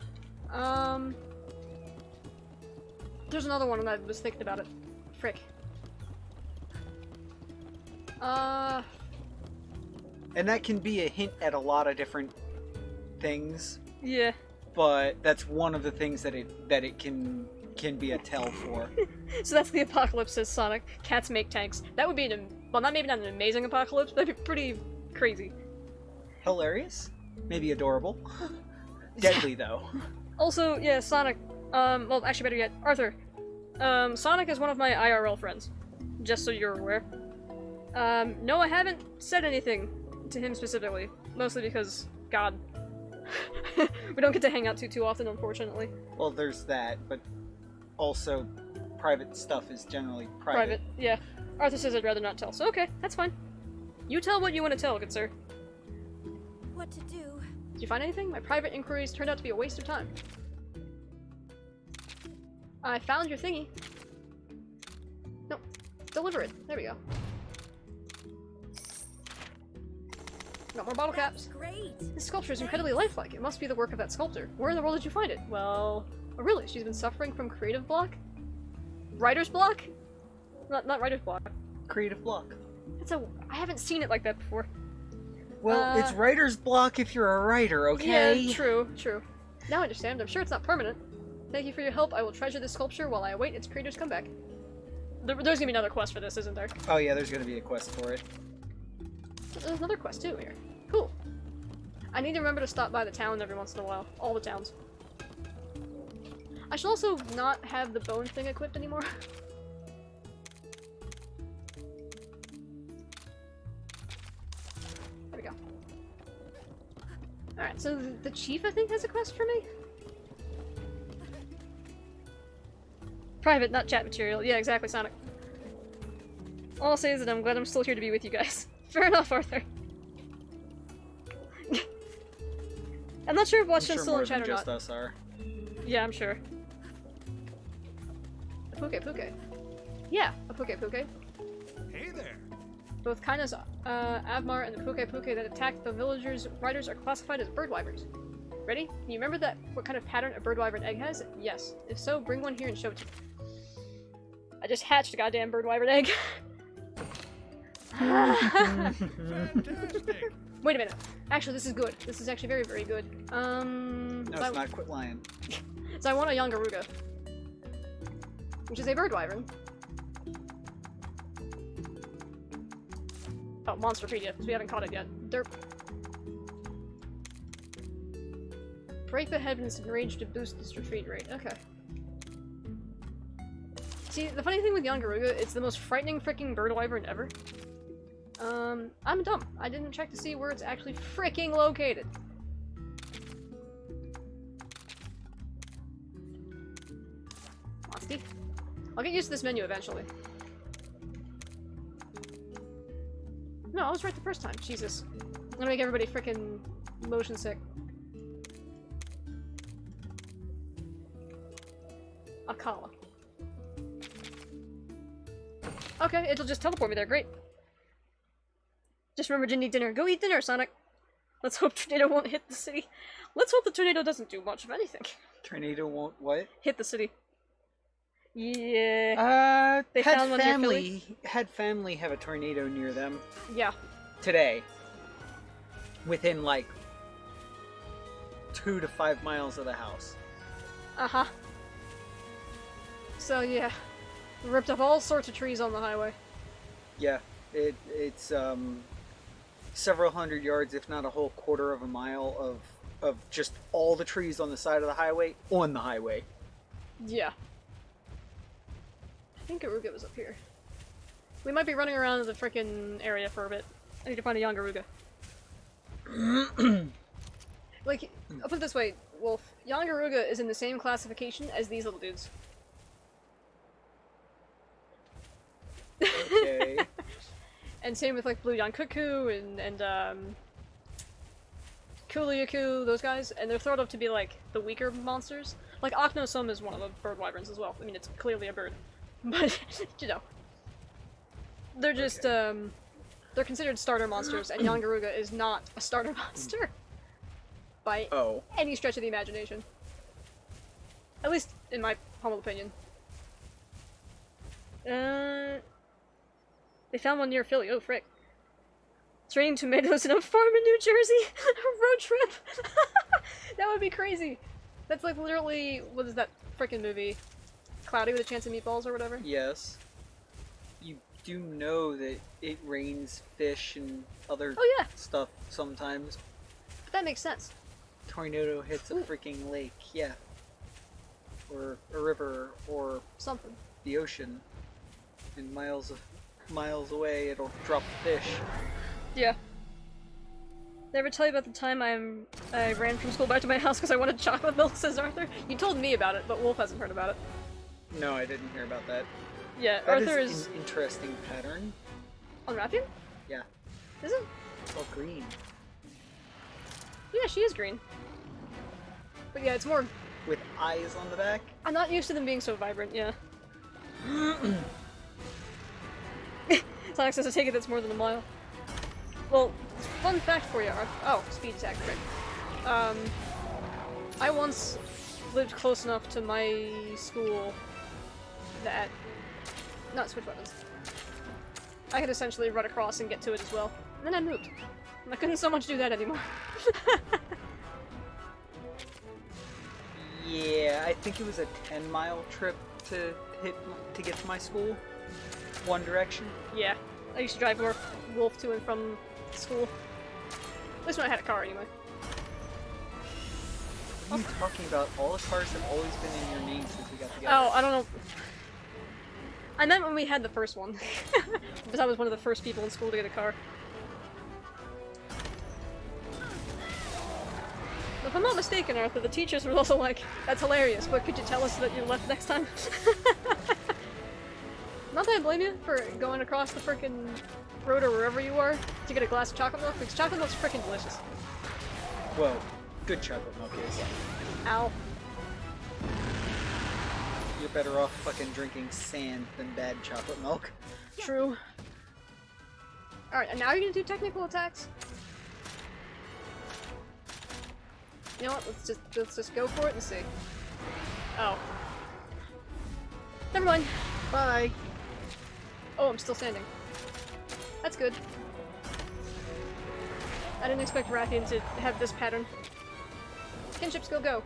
There's another one and I was thinking about it. Frick. And that can be a hint at a lot of different things, Yeah. but that's one of the things that it can be a tell for. So that's the apocalypse, says Sonic. Cats make tanks. That would be well, maybe not an amazing apocalypse, but that'd be pretty crazy. Hilarious? Maybe adorable. Deadly though. Also, yeah, Sonic, well, actually better yet, Arthur. Sonic is one of my IRL friends. Just so you're aware. No, I haven't said anything to him specifically. Mostly because, God. We don't get to hang out too often, unfortunately. Well, there's that, but also private stuff is generally private. Yeah. Arthur says I'd rather not tell, so okay, that's fine. You tell what you want to tell, good sir. What to do? Did you find anything? My private inquiries turned out to be a waste of time. I found your thingy. No, deliver it. There we go. Got more bottle caps. Great. This sculpture is incredibly lifelike. It must be the work of that sculptor. Where in the world did you find it? Well, oh really? She's been suffering from creative block? Writer's block? Not writer's block. Creative block. I haven't seen it like that before. Well, it's writer's block if you're a writer, okay? Yeah, true. Now I understand. I'm sure it's not permanent. Thank you for your help. I will treasure this sculpture while I await its creator's comeback. There's gonna be another quest for this, isn't there? Oh yeah, there's gonna be a quest for it. There's another quest too here. Cool. I need to remember to stop by the town every once in a while. All the towns. I should also not have the bone thing equipped anymore. Alright, so the chief, I think, has a quest for me? Private, not chat material. Yeah, exactly, Sonic. All I'll say is that I'm glad I'm still here to be with you guys. Fair enough, Arthur. I'm not sure if Watchtown's still in chat or just not. us are. Yeah, I'm sure. A Puke. Yeah, a Puke. Hey there. Both Kaina's Avmar and the Puke that attacked the villagers' riders are classified as bird wyverns. Ready? Can you remember that? What kind of pattern a bird wyvern egg has? Yes. If so, bring one here and show it to me. I just hatched a goddamn bird wyvern egg. Fantastic. Wait a minute. Actually, this is good. This is actually very, very good. No, it's not. Quit lying. So I want a Yangaruga, which is a bird wyvern. Oh, Monsterpedia, because we haven't caught it yet. Derp. Break the heavens in rage to boost its retreat rate. Okay. See, the funny thing with Yangaruga, it's the most frightening freaking bird wyvern ever. I'm dumb. I didn't check to see where it's actually freaking located. Monstie. I'll get used to this menu eventually. No, I was right the first time. Jesus. I'm gonna make everybody freaking motion sick. Alcala. Okay, it'll just teleport me there. Great. Just remember to eat dinner. Go eat dinner, Sonic. Let's hope tornado won't hit the city. Let's hope the tornado doesn't do much of anything. Tornado won't what? Hit the city. Yeah. They found one near Philly. Had family have a tornado near them Yeah. today. Within like 2 to 5 miles of the house. Uh-huh. So yeah. Ripped up all sorts of trees on the highway. Yeah, it's several hundred yards, if not a whole quarter of a mile of just all the trees on the side of the highway on the highway. Yeah. I think Garuga was up here. We might be running around the frickin' area for a bit. I need to find a Yangaruga. Like, I'll put it this way, Wolf. Yangaruga is in the same classification as these little dudes. Okay. And same with like Blue Yankuku and Kuliaku, those guys, and they're thought of to be like the weaker monsters. Like Aknosum is one of the bird wyverns as well. I mean, it's clearly a bird, but you know, they're just they're considered starter monsters, and Yangaruga is not a starter monster by any stretch of the imagination. At least in my humble opinion. They found one near Philly. Oh, frick. It's raining tomatoes in a farm in New Jersey. A road trip. That would be crazy. That's like literally, what is that frickin' movie? Cloudy with a Chance of Meatballs or whatever? Yes. You do know that it rains fish and other stuff sometimes. But that makes sense. Tornado hits a freaking lake, yeah. Or a river, or something. The ocean. And miles away, it'll drop fish. Yeah. Did I ever tell you about the time I ran from school back to my house because I wanted chocolate milk, says Arthur? You told me about it, but Wolf hasn't heard about it. No, I didn't hear about that. Yeah, that Arthur is an interesting pattern. On Raffian? Yeah. Is it? Oh, green. Yeah, she is green. But yeah, it's more... With eyes on the back? I'm not used to them being so vibrant, yeah. Sonic says, I take it that's more than a mile. Well, fun fact for you, oh, speed attack, right. I once lived close enough to my school that... Not switch weapons. I could essentially run across and get to it as well. And then I moved. And I couldn't so much do that anymore. Yeah, I think it was a 10-mile trip to get to my school. One direction. Yeah, I used to drive Wolf to and from school. At least when I had a car, anyway. What are you talking about? All the cars have always been in your name since we got together. Oh, I don't know. I meant when we had the first one. Because I was one of the first people in school to get a car. I'm not mistaken, Arthur, the teachers were also like, that's hilarious, but could you tell us that you left next time? Not that I blame you for going across the frickin' road or wherever you were to get a glass of chocolate milk, because chocolate milk's frickin' delicious. Well, good chocolate milk is. Ow. You're better off fucking drinking sand than bad chocolate milk. True. Alright, and now you're gonna do technical attacks? You know what, let's just go for it and see. Oh. Never mind. Bye! Oh, I'm still standing. That's good. I didn't expect Rathian to have this pattern. Kinship skill, go.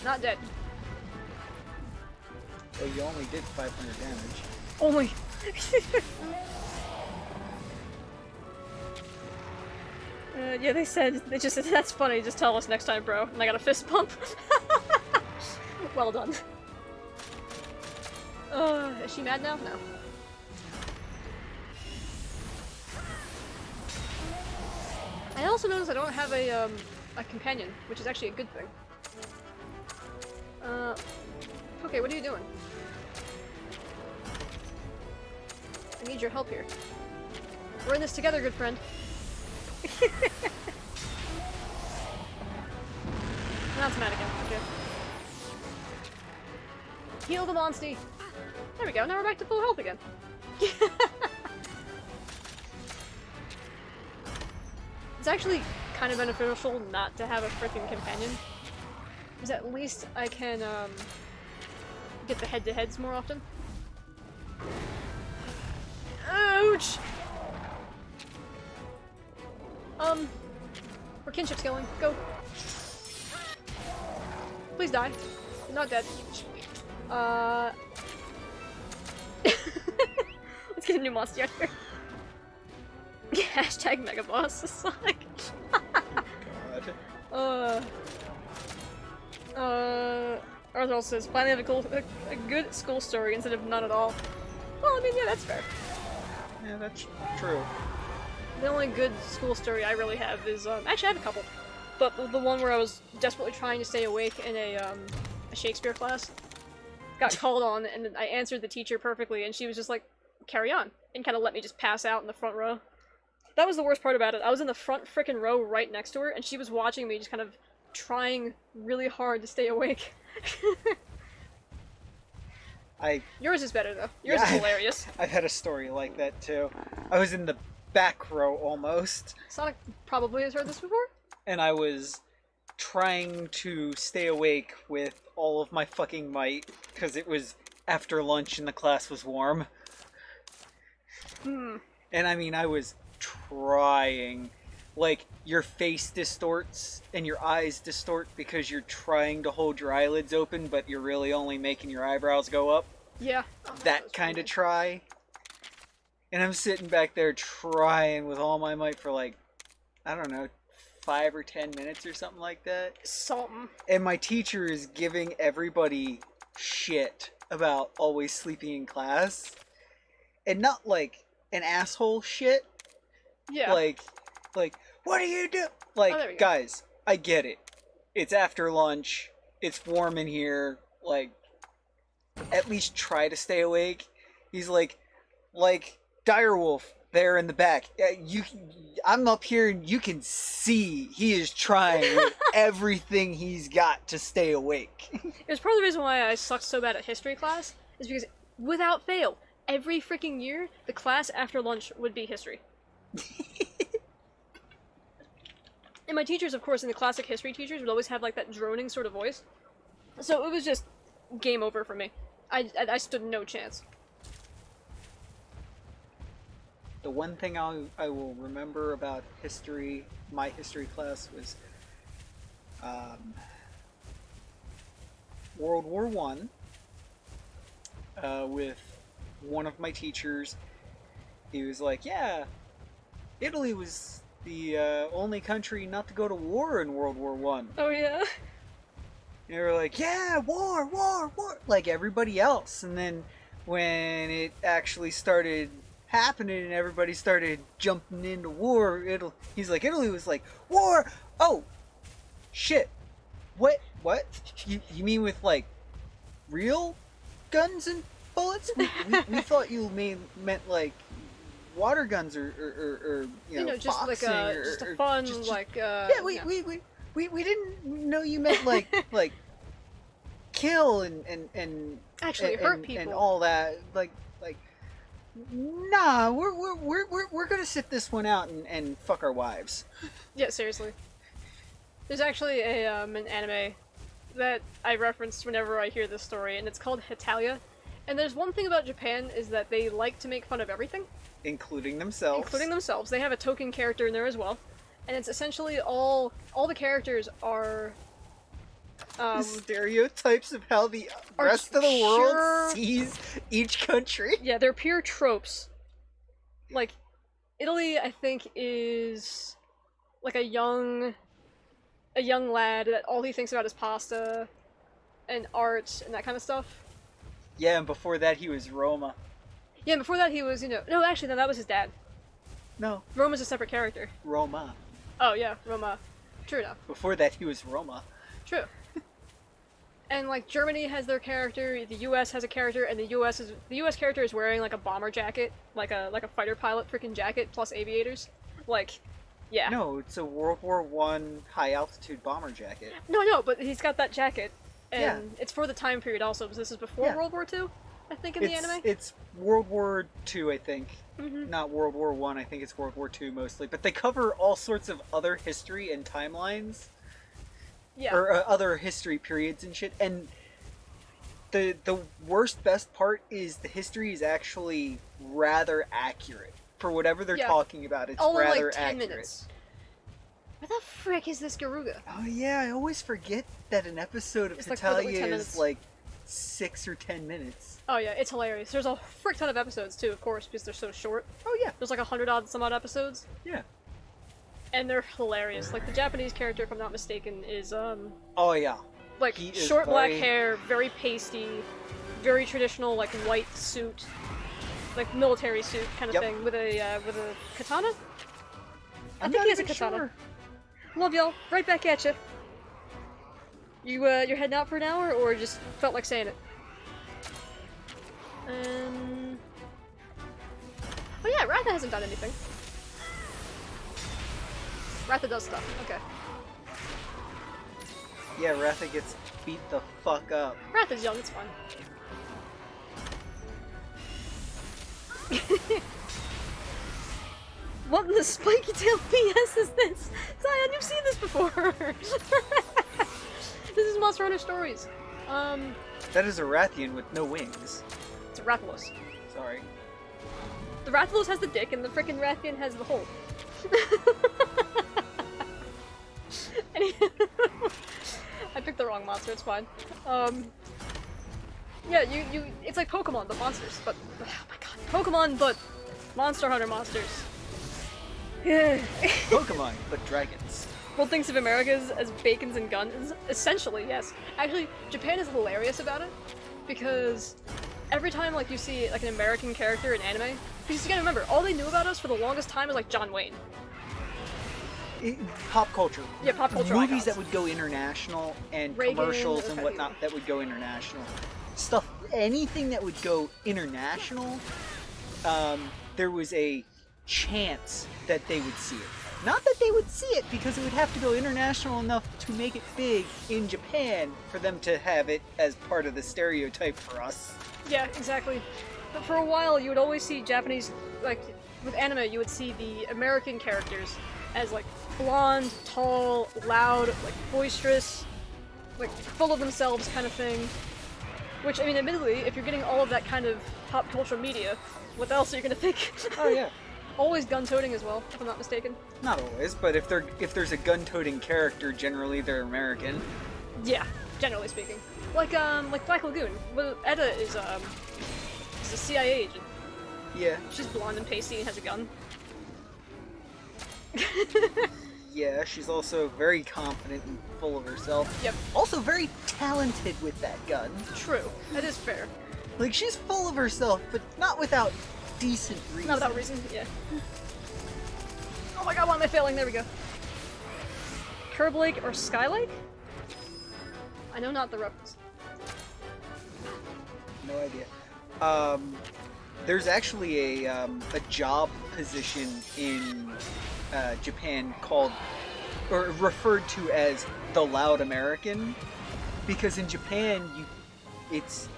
Not dead. Well, you only did 500 damage. Only. Yeah, they just said, that's funny, just tell us next time, bro. And I got a fist pump. Well done. Is she mad now? No. I also noticed I don't have a companion, which is actually a good thing. Okay, what are you doing? I need your help here. We're in this together, good friend. Now it's mad again. Okay. Heal the monstie! There we go, now we're back to full health again. It's actually kind of beneficial not to have a freaking companion. Because at least I can, get the head-to-heads more often. Ouch! Where kinship's going. Go. Please die. You're not dead. Let's get a new monster out here. Hashtag Mega Boss. It's like... Arthur also says, finally have a good school story instead of none at all. Well, I mean, yeah, that's fair. Yeah, that's true. The only good school story I really have is, actually I have a couple. But the one where I was desperately trying to stay awake in a Shakespeare class. Got called on, and I answered the teacher perfectly, and she was just like, carry on, and kind of let me just pass out in the front row. That was the worst part about it. I was in the front frickin' row right next to her, and she was watching me just kind of trying really hard to stay awake. Yours is better, though. Yours is hilarious. I've had a story like that, too. I was in the back row, almost. Sonic probably has heard this before. And I was trying to stay awake with all of my fucking might, because it was after lunch and the class was warm. And I mean, I was trying. Like, your face distorts and your eyes distort because you're trying to hold your eyelids open, but you're really only making your eyebrows go up. Yeah. That kind of try. And I'm sitting back there trying with all my might for like, I don't know, 5 or 10 minutes or something like that. Something. And my teacher is giving everybody shit about always sleeping in class. And not like an asshole shit. Yeah. Like, what do you do? Like, guys, I get it. It's after lunch. It's warm in here. Like, at least try to stay awake. He's like Direwolf there in the back. I'm up here and you can see he is trying with everything he's got to stay awake. It was part of the reason why I sucked so bad at history class, is because, without fail, every freaking year, the class after lunch would be history. And my teachers, of course, and the classic history teachers would always have like that droning sort of voice. So it was just game over for me. I stood no chance. The one thing I will remember about history, my history class, was World War I, with one of my teachers. He was like, yeah, Italy was the only country not to go to war in World War I. Oh yeah? And they were like, yeah, war, like everybody else. And then when it actually started happening and everybody started jumping into war, he's like, Italy was like, war! Oh! Shit. What? You mean with, like, real guns and bullets? We thought you meant, like, water guns or you know, just boxing like or, just a or fun, just- like, yeah, we didn't know you meant, like, kill and actually hurt people. and all that. Like, nah, we're gonna sit this one out and fuck our wives. Yeah, seriously. There's actually an anime that I reference whenever I hear this story, and it's called Hetalia. And there's one thing about Japan is that they like to make fun of everything. Including themselves. Including themselves. They have a token character in there as well. And it's essentially all the characters are... The stereotypes of how the rest of the pure- world sees each country. Yeah, they're pure tropes. Like, Italy, I think, is like a young lad that all he thinks about is pasta and art and that kind of stuff. Yeah, and before that he was Roma. Yeah, and before that he was, no, actually, no, that was his dad. No, Roma's a separate character. Roma. Oh, yeah, Roma. True enough. Before that he was Roma. True. And, like, Germany has their character, the US has a character, and the US character is wearing, like, a bomber jacket, like a fighter pilot freaking jacket, plus aviators. Like, yeah. No, it's a World War I high-altitude bomber jacket. No, but he's got that jacket, and Yeah. it's for the time period also, because this is before Yeah. World War II, I think, in the anime. It's World War II, I think. Mhm. Not World War I think it's World War II mostly. But they cover all sorts of other history and timelines. Yeah. Or other history periods and shit. And the best part is the history is actually rather accurate. For whatever they're Yeah. talking about, it's Only rather like 10 accurate. minutes. Where the frick is this Garuga? Oh yeah, I always forget that an episode of It's like literally 10 Hetalia minutes. is like 6 or 10 minutes. Oh yeah, it's hilarious. There's a frick ton of episodes too, of course, because they're so short. Oh yeah, There's like 100 some odd episodes. yeah. And they're hilarious. Like the Japanese character, if I'm not mistaken, is Oh yeah. like He is short black very- hair, very pasty, very traditional like white suit, like military suit kind of Yep. thing with a katana. I'm think not he has a even katana. sure. Love y'all. Right back at you. You're heading out for an hour, or just felt like saying it? Oh yeah, Ratha hasn't done anything. Ratha does stuff. Okay. Yeah, Ratha gets beat the fuck up. Ratha's young. It's fine. What in the spiky tail BS is this? Zion, you've seen this before! This is Monster Hunter Stories. That is a Rathian with no wings. It's a Rathalos. Sorry. The Rathalos has the dick, and the frickin' Rathian has the hole. I picked the wrong monster, it's fine. Yeah, it's like Pokemon, but monsters, but, oh my god, Pokemon, but Monster Hunter monsters. Yeah. Pokemon, but dragons. World thinks of Americas as bacons and guns. Essentially, yes. Actually, Japan is hilarious about it, because every time like you see like an American character in anime, because you gotta remember, all they knew about us for the longest time is like John Wayne. Pop culture. Yeah, pop culture Movies icons. that would go international and Reagan, commercials those and kind of whatnot that would go international. Stuff, anything that would go international, there was a chance that they would see it. Not that they would see it, because it would have to go international enough to make it big in Japan for them to have it as part of the stereotype for us. Yeah, exactly. But for a while, you would always see Japanese, like, with anime, you would see the American characters as, like, blonde, tall, loud, like, boisterous, like, full of themselves kind of thing. Which, I mean, admittedly, if you're getting all of that kind of pop culture media, what else are you gonna think? Oh yeah. Always gun-toting as well, if I'm not mistaken. Not always, but if there's a gun-toting character, generally they're American. Yeah, generally speaking. Like Black Lagoon. Well, Edda is a CIA agent. Yeah. She's blonde and pasty and has a gun. Yeah, she's also very confident and full of herself. Yep. Also very talented with that gun. True. That is fair. Like, she's full of herself, but not without decent reason. Not without reason, yeah. Oh my god, why am I failing? There we go. Curb Lake or Sky Lake? I know not the reference. No idea. There's actually a job position in Japan called, or referred to as the Loud American, because in Japan it's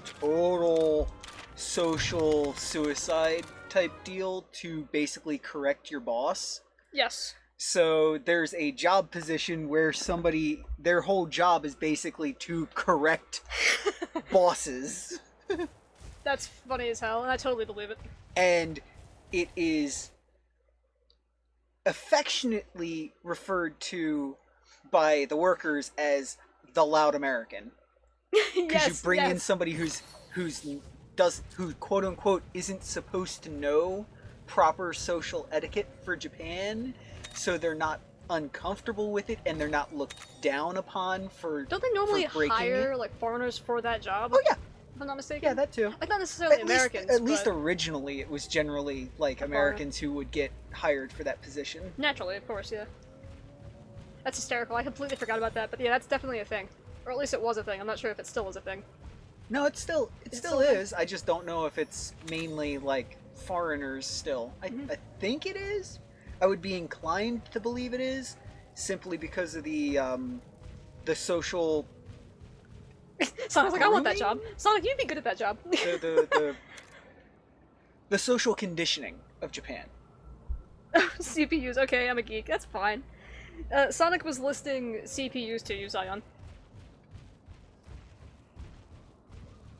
total social suicide type deal to basically correct your boss. Yes. So there's a job position where somebody, their whole job is basically to correct bosses. That's funny as hell, and I totally believe it. And it is affectionately referred to by the workers as the Loud American. Because you bring in somebody who quote unquote isn't supposed to know proper social etiquette for Japan, so they're not uncomfortable with it and they're not looked down upon for. Don't they normally breaking hire it. like foreigners for that job? Oh yeah. If I'm not mistaken. Yeah, that too. Like not necessarily Americans. At least but originally it was generally like Americans who would get hired for that position. naturally, of course, yeah. That's hysterical. I completely forgot about that, but yeah, that's definitely a thing. Or at least it was a thing. I'm not sure if it still is a thing. No, it still is. I just don't know if it's mainly like foreigners still. I think it is. I would be inclined to believe it is, simply because of the social. Sonic's like, I want that job. Sonic, you'd be good at that job. The social conditioning of Japan. CPUs. Okay, I'm a geek. That's fine. Sonic was listing CPUs to you, Zion.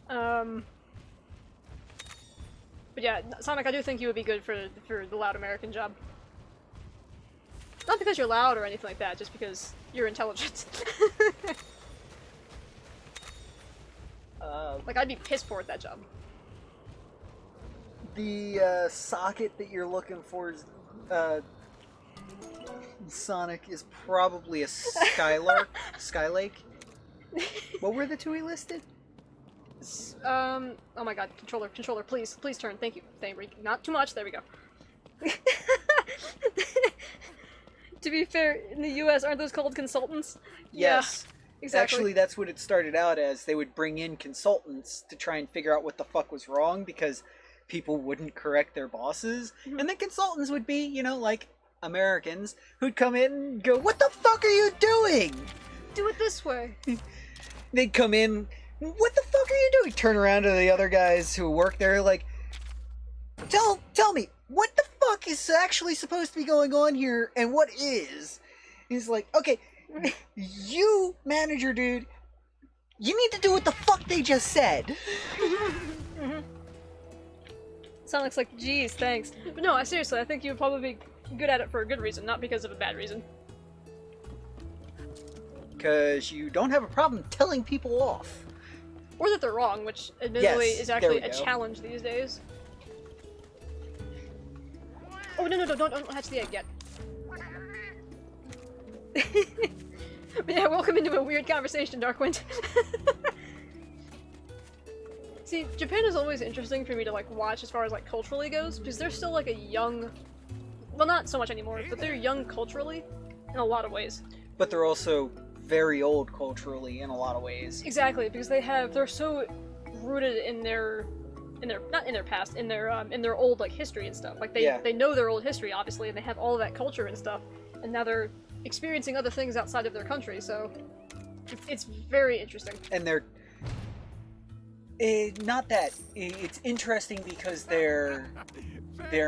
But yeah, Sonic, I do think you would be good for the Loud American job. Not because you're loud or anything like that, just because you're intelligent. Like, I'd be piss poor at that job. The socket that you're looking for is, Sonic, is probably a Skylake. What were the two he listed? Oh my god, controller, please turn, thank you. Not too much, there we go. To be fair, in the US, aren't those called consultants? Yes. Yeah, exactly. Actually, that's what it started out as. They would bring in consultants to try and figure out what the fuck was wrong because people wouldn't correct their bosses. Mm-hmm. And the consultants would be, like Americans who'd come in and go, "What the fuck are you doing?" Do it this way. They'd come in, "What the fuck are you doing?" Turn around to the other guys who work there, like, Tell me, what the fuck is actually supposed to be going on here, and what is? He's like, okay, you, manager dude, you need to do what the fuck they just said. Sonic's like, geez, thanks. But no, seriously, I think you would probably be good at it for a good reason, not because of a bad reason. Because you don't have a problem telling people off. Or that they're wrong, which admittedly is actually a go. challenge these days. Oh, no, don't hatch the egg yet. But yeah, welcome into a weird conversation, Darkwind. See, Japan is always interesting for me to, like, watch as far as, like, culturally goes, because they're still, like, a young... Well, not so much anymore, but they're young culturally in a lot of ways. But they're also very old culturally in a lot of ways. Exactly, because they're so rooted in their not in their past, in their old, like, history and stuff. Like, they know their old history, obviously, and they have all of that culture and stuff, and now they're experiencing other things outside of their country, so it's very interesting. And they're it's interesting because they're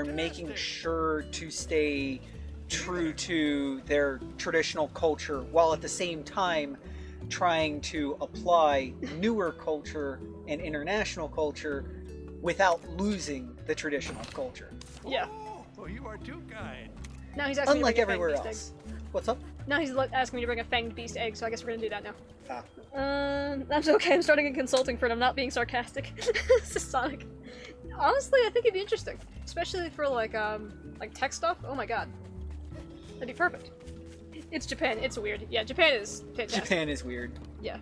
making sure to stay true to their traditional culture while at the same time trying to apply newer culture and international culture without llosing the traditional culture. Yeah. Oh, you are too kind. Now he's asking Unlike me to bring a everywhere fanged else. beast egg. What's up? Now he's asking me to bring a fanged beast egg, so I guess we're gonna do that now. Ah. That's okay, I'm starting a consulting for it, I'm not being sarcastic. This is Sonic. Honestly, I think it'd be interesting. Especially for, like tech stuff. Oh my god. That'd be perfect. It's Japan, it's weird. Yeah, Japan is fantastic. Japan is weird. Yeah.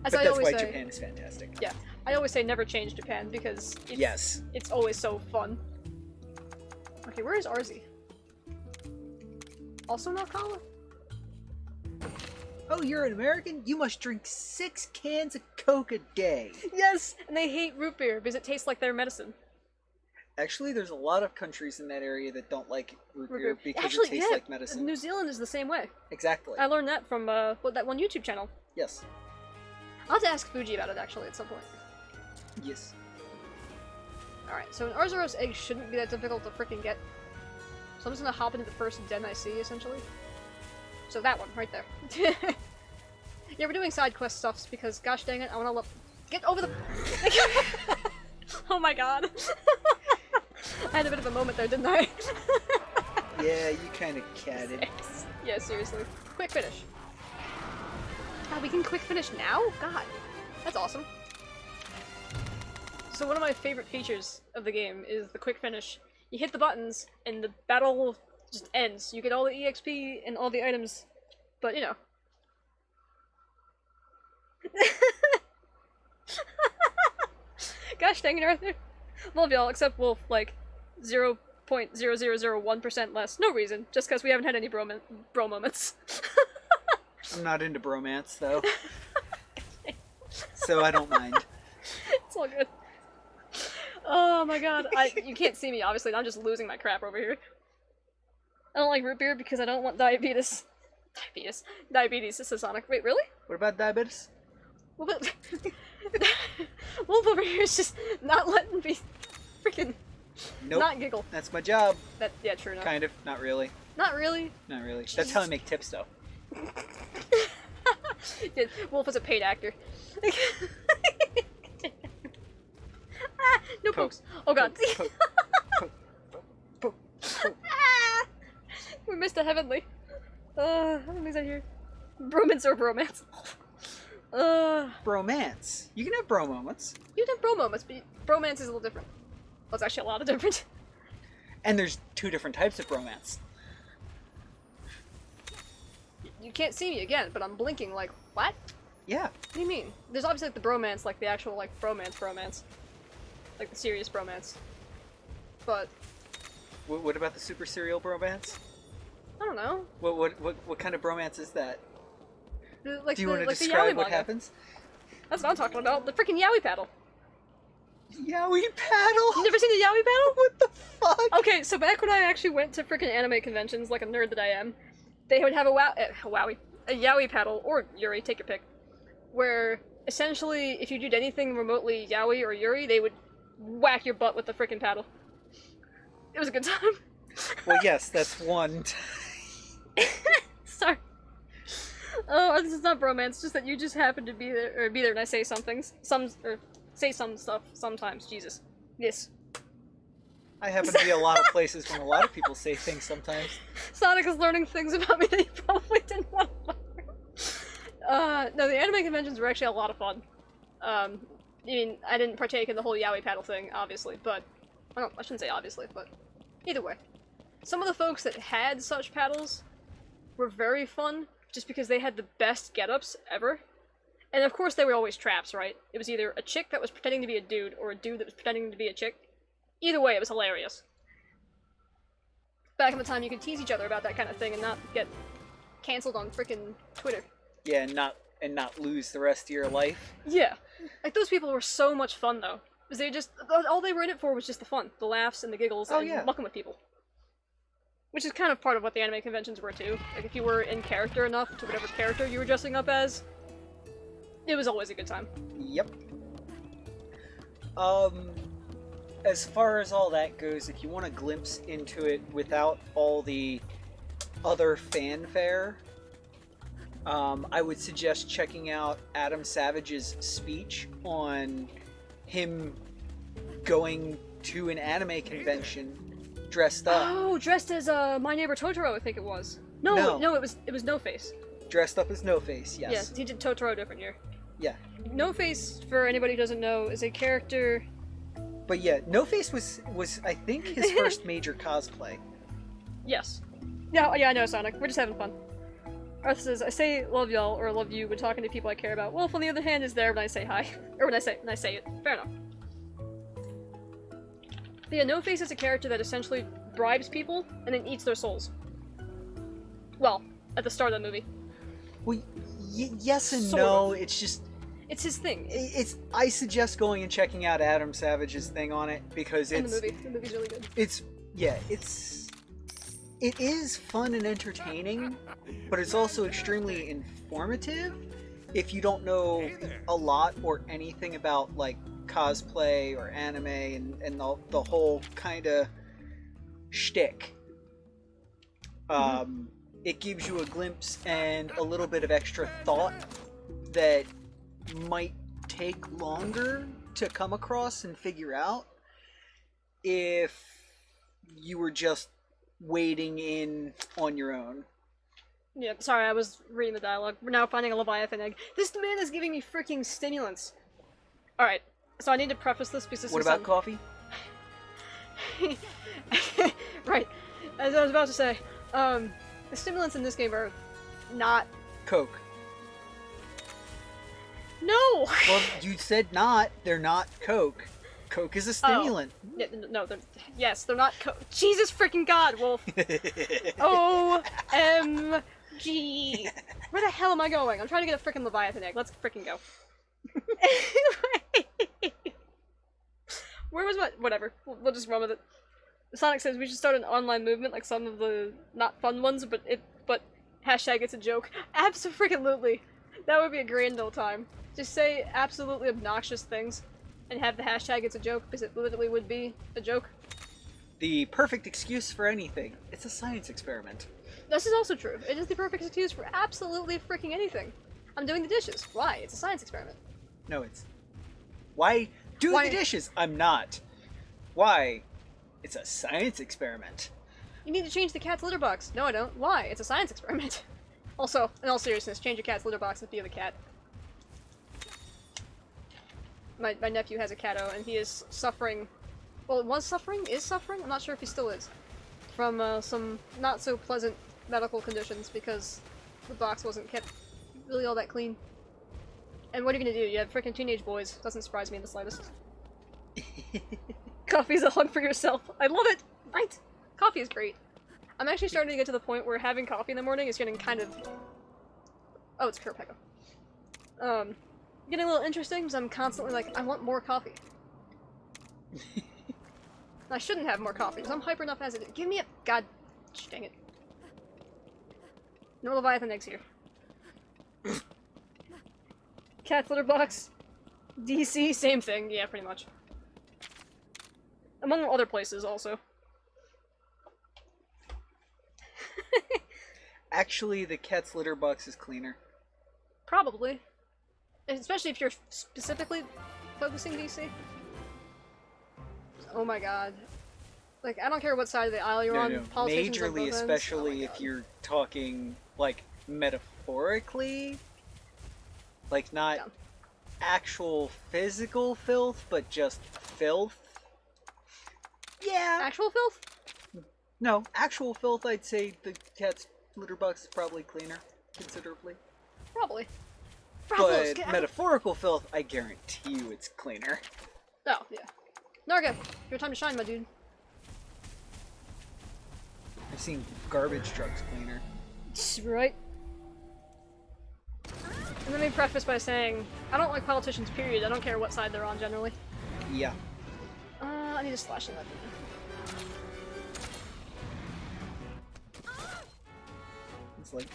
But that's why Japan is fantastic. Yeah. I always say never change Japan because it's, Yes. it's always so fun. Okay, where is Arzi? Also in Alcala? Oh, you're an American? You must drink 6 cans of Coke a day. Yes! And they hate root beer because it tastes like their medicine. Actually, there's a lot of countries in that area that don't like root beer because Actually, it tastes yeah, like medicine. New Zealand is the same way. Exactly. I learned that from that one YouTube channel. Yes. I'll have to ask Fuji about it actually at some point. Yes. Alright, so an Arzuros egg shouldn't be that difficult to freaking get. So I'm just gonna hop into the first den I see, essentially. So that one, right there. Yeah, we're doing side quest stuffs because, gosh dang it, I wanna get over the- Oh my god. I had a bit of a moment there, didn't I? Yeah, you kind of catted. Yeah, seriously. Quick finish. God, we can quick finish now? God. That's awesome. So one of my favorite features of the game is the quick finish. You hit the buttons, and the battle just ends. You get all the EXP and all the items, but you know. Gosh dang it, Arthur. Love y'all, except Wolf, like, 0.0001% less. No reason, just because we haven't had any bro moments. I'm not into bromance, though. So I don't mind. It's all good. Oh my god, you can't see me, obviously, and I'm just losing my crap over here. I don't like root beer because I don't want diabetes. Diabetes, this is Sonic. Wait, really? What about diabetes? Wolf over here is just not letting me freaking Nope. not giggle. That's my job. Yeah, true enough. Kind of. Not really. Not really. Not really. That's how I make tips, though. Yeah, Wolf is a paid actor. No pokes. Oh god. Poke, poke, poke, poke. Ah! We missed a heavenly. How many is that here? Bromance or bromance? Bromance. You can have bro moments. You can have bro moments, but bromance is a little different. Well, it's actually a lot of different. And there's 2 different types of bromance. You can't see me again, but I'm blinking like, what? Yeah. What do you mean? There's obviously like the bromance, like the actual like bromance. Like the serious bromance. But What about the super serial bromance? I don't know. What kind of bromance is that? Like Do you want to like the describe yaoi what manga. happens? That's what I'm talking about. The freaking yaoi paddle. Yaoi paddle? You never seen the yaoi paddle? What the fuck? Okay, so back when I actually went to freaking anime conventions, like a nerd that I am, they would have a yaoi paddle, or yuri, take your pick, where essentially if you did anything remotely yaoi or yuri, they would whack your butt with the freaking paddle. It was a good time. Well, yes, that's one. Sorry. Oh, this is not bromance, just that you just happen to be there and I say some things. Say some stuff sometimes, Jesus. Yes. I happen to be a lot of places when a lot of people say things sometimes. Sonic is learning things about me that he probably didn't want to learn. No, the anime conventions were actually a lot of fun. I mean, I didn't partake in the whole yaoi paddle thing, obviously, but... Well, I shouldn't say obviously, but... Either way. Some of the folks that had such paddles were very fun, just because they had the best get-ups ever. And of course they were always traps, right? It was either a chick that was pretending to be a dude, or a dude that was pretending to be a chick. Either way, it was hilarious. Back in the time, you could tease each other about that kind of thing and not get cancelled on frickin' Twitter. Yeah, and not lose the rest of your life. Yeah. Like, those people were so much fun, though. Because they just... All they were in it for was just the fun. The laughs and the giggles and mucking with people. Which is kind of part of what the anime conventions were, too. Like, if you were in character enough to whatever character you were dressing up as, it was always a good time. Yep. As far as all that goes, if you want a glimpse into it without all the other fanfare, I would suggest checking out Adam Savage's speech on him going to an anime convention dressed up. Oh, dressed as My Neighbor Totoro, I think it was. No, it was No Face. Dressed up as No Face, yes. Yes, he did Totoro different year. Yeah. No Face, for anybody who doesn't know, is a character... But yeah, No Face was I think his first major cosplay. Yes. Yeah, I know, Sonic. We're just having fun. Arthur says, I say love y'all or love you when talking to people I care about. Wolf, on the other hand, is there when I say hi. Or when I say it. Fair enough. But yeah, No Face is a character that essentially bribes people and then eats their souls. Well, at the start of the movie. Well, yes and Sort no. of. It's just... It's his thing. I suggest going and checking out Adam Savage's thing on it, because In the movie. The movie's really good. It is fun and entertaining, but it's also extremely informative if you don't know Hey there. a lot or anything about like cosplay or anime and the whole kind of shtick. It gives you a glimpse and a little bit of extra thought that might take longer to come across and figure out if you were just wading in on your own. Yeah, sorry, I was reading the dialogue. We're now finding a Leviathan egg. This man is giving me freaking stimulants. Alright, so I need to preface this because this What is about coffee? Right, as I was about to say, the stimulants in this game are not... Coke. No! Well, you said not. They're not Coke. Coke is a stimulant. Yeah, no, yes, they're not Jesus freaking God, Wolf! OMG! Where the hell am I going? I'm trying to get a freaking Leviathan egg. Let's freaking go. Where was my... Whatever. We'll just run with it. Sonic says we should start an online movement like some of the not fun ones, but hashtag it's a joke. Abso-freaking-lutely. That would be a grand old time. Just say absolutely obnoxious things and have the hashtag it's a joke, because it literally would be a joke. The perfect excuse for anything. It's a science experiment. This is also true. It is the perfect excuse for absolutely freaking anything. I'm doing the dishes. Why? It's a science experiment. No, it's... Why do Why- the dishes? I'm not. Why? It's a science experiment. You need to change the cat's litter box. No, I don't. Why? It's a science experiment. Also, in all seriousness, change your cat's litter box and be the cat. My nephew has a catto, and he is suffering... Well, is suffering? I'm not sure if he still is. From some not-so-pleasant medical conditions, because the box wasn't kept really all that clean. And what are you gonna do? You have freaking teenage boys. Doesn't surprise me in the slightest. Coffee's a hug for yourself. I love it! Right? Coffee is great. I'm actually starting to get to the point where having coffee in the morning is getting kind of... Oh, it's Kurt Pecco. Getting a little interesting because I'm constantly like, I want more coffee. I shouldn't have more coffee because I'm hyper enough as it is. Give me a... God dang it. No Leviathan eggs here. Cat's litter box. DC, same thing. Yeah, pretty much. Among other places, also. Actually, the cat's litter box is cleaner. Probably. Especially if you're specifically focusing DC. Oh my god. Like, I don't care what side of the aisle you're on. Politicians on Majorly, both ends. especially Oh my if God. you're talking, like, metaphorically. Like, not Yeah. actual physical filth, but just filth. Yeah. Actual filth? No, actual filth, I'd say the cat's litter box is probably cleaner, considerably. Probably. Bravo's, But get out. metaphorical filth, I guarantee you it's cleaner. Oh, yeah. Narga, your time to shine, my dude. I've seen garbage trucks cleaner. Right? And let me preface by saying, I don't like politicians, period. I don't care what side they're on, generally. Yeah. I need to slash that. It's like,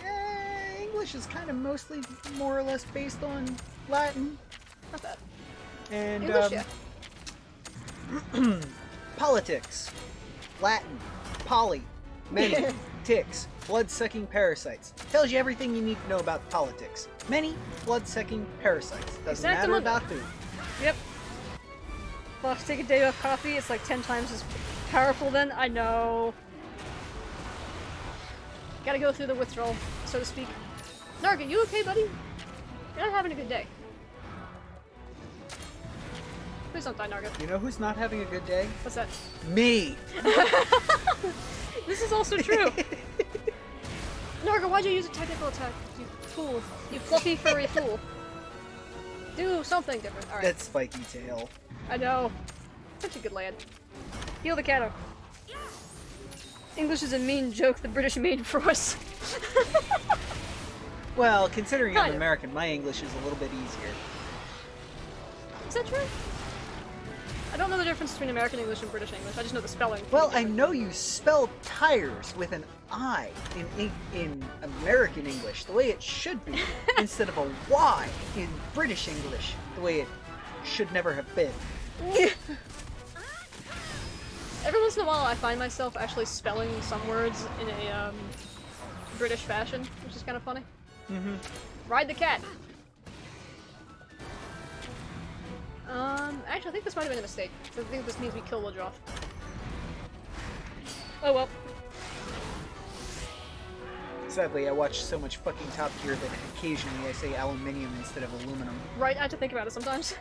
English is kind of mostly more or less based on Latin. Not bad. And, English, yeah. politics. Latin. Poly. Many. Ticks. Blood-sucking parasites. Tells you everything you need to know about politics. Many blood-sucking parasites. Doesn't matter Exactamundo. about who. Yep. Fox, take a day off coffee. It's like 10 times as powerful then. I know. Gotta go through the withdrawal, so to speak. Narga, you okay, buddy? You're not having a good day. Please don't die, Narga. You know who's not having a good day? What's that? Me! This is also true. Narga, why'd you use a technical attack? You fool. You fluffy furry fool. Do something different. Alright. That's spiky tail. I know. Such a good lad. Heal the cat. English is a mean joke the British made for us. Well, considering Kind I'm of. American, my English is a little bit easier. Is that true? I don't know the difference between American English and British English. I just know the spelling. can be Well, I different. know you spell tires with an I in American English, the way it should be, instead of a Y in British English, the way it should never have been. Every once in a while, I find myself actually spelling some words in a British fashion, which is kind of funny. Mm-hmm. Ride the cat. Actually, I think this might have been a mistake. I think this means we kill Woodruff. Oh well. Sadly, I watch so much fucking Top Gear that occasionally I say aluminium instead of aluminum. Right, I have to think about it sometimes.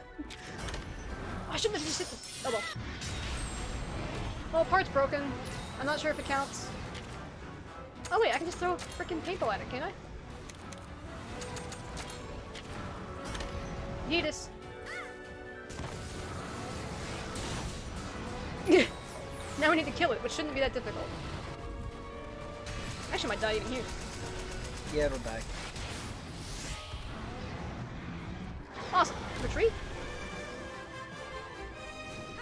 I shouldn't have just hit the— oh well. Well, part's broken. I'm not sure if it counts. Oh wait, I can just throw a freaking paintball at it, can't I? Yeetus. Now we need to kill it, which shouldn't be that difficult. Actually, might die even here. Yeah, it'll die. Awesome. Retreat?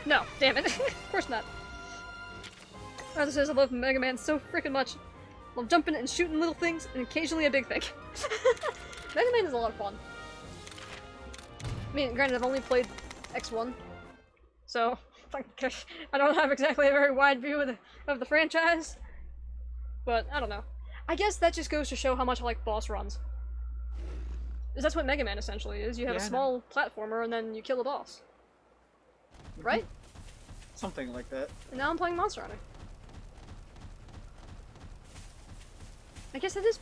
No, damn it. Of course not. Arthur says I love Mega Man so freaking much. Love jumping and shooting little things, and occasionally a big thing. Mega Man is a lot of fun. I mean, granted, I've only played X1, so I don't have exactly a very wide view of the franchise. But, I don't know. I guess that just goes to show how much I like boss runs. 'Cause that's what Mega Man essentially is. You have Yeah, a I small platformer and then you kill a boss. Right? Something like that. And now I'm playing Monster Hunter. I guess that is...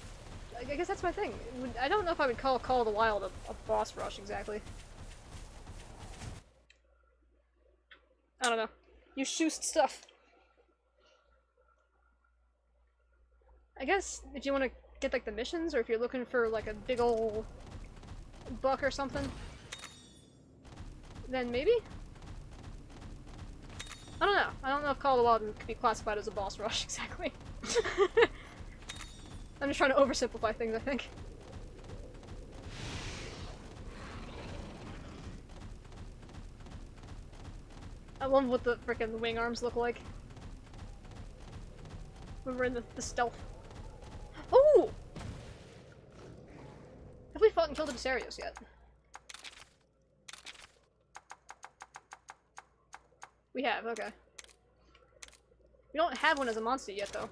I guess that's my thing. I don't know if I would call Call of the Wild a boss rush exactly. I don't know. You shoost stuff. I guess if you want to get like the missions, or if you're looking for like a big ol' buck or something, then maybe? I don't know. I don't know if Call of the Wild could be classified as a boss rush exactly. I'm just trying to oversimplify things, I think. I love what the frickin' wing arms look like. When we're in the stealth. Oh! Have we fought and killed the Viserios yet? We have, okay. We don't have one as a monstie yet, though.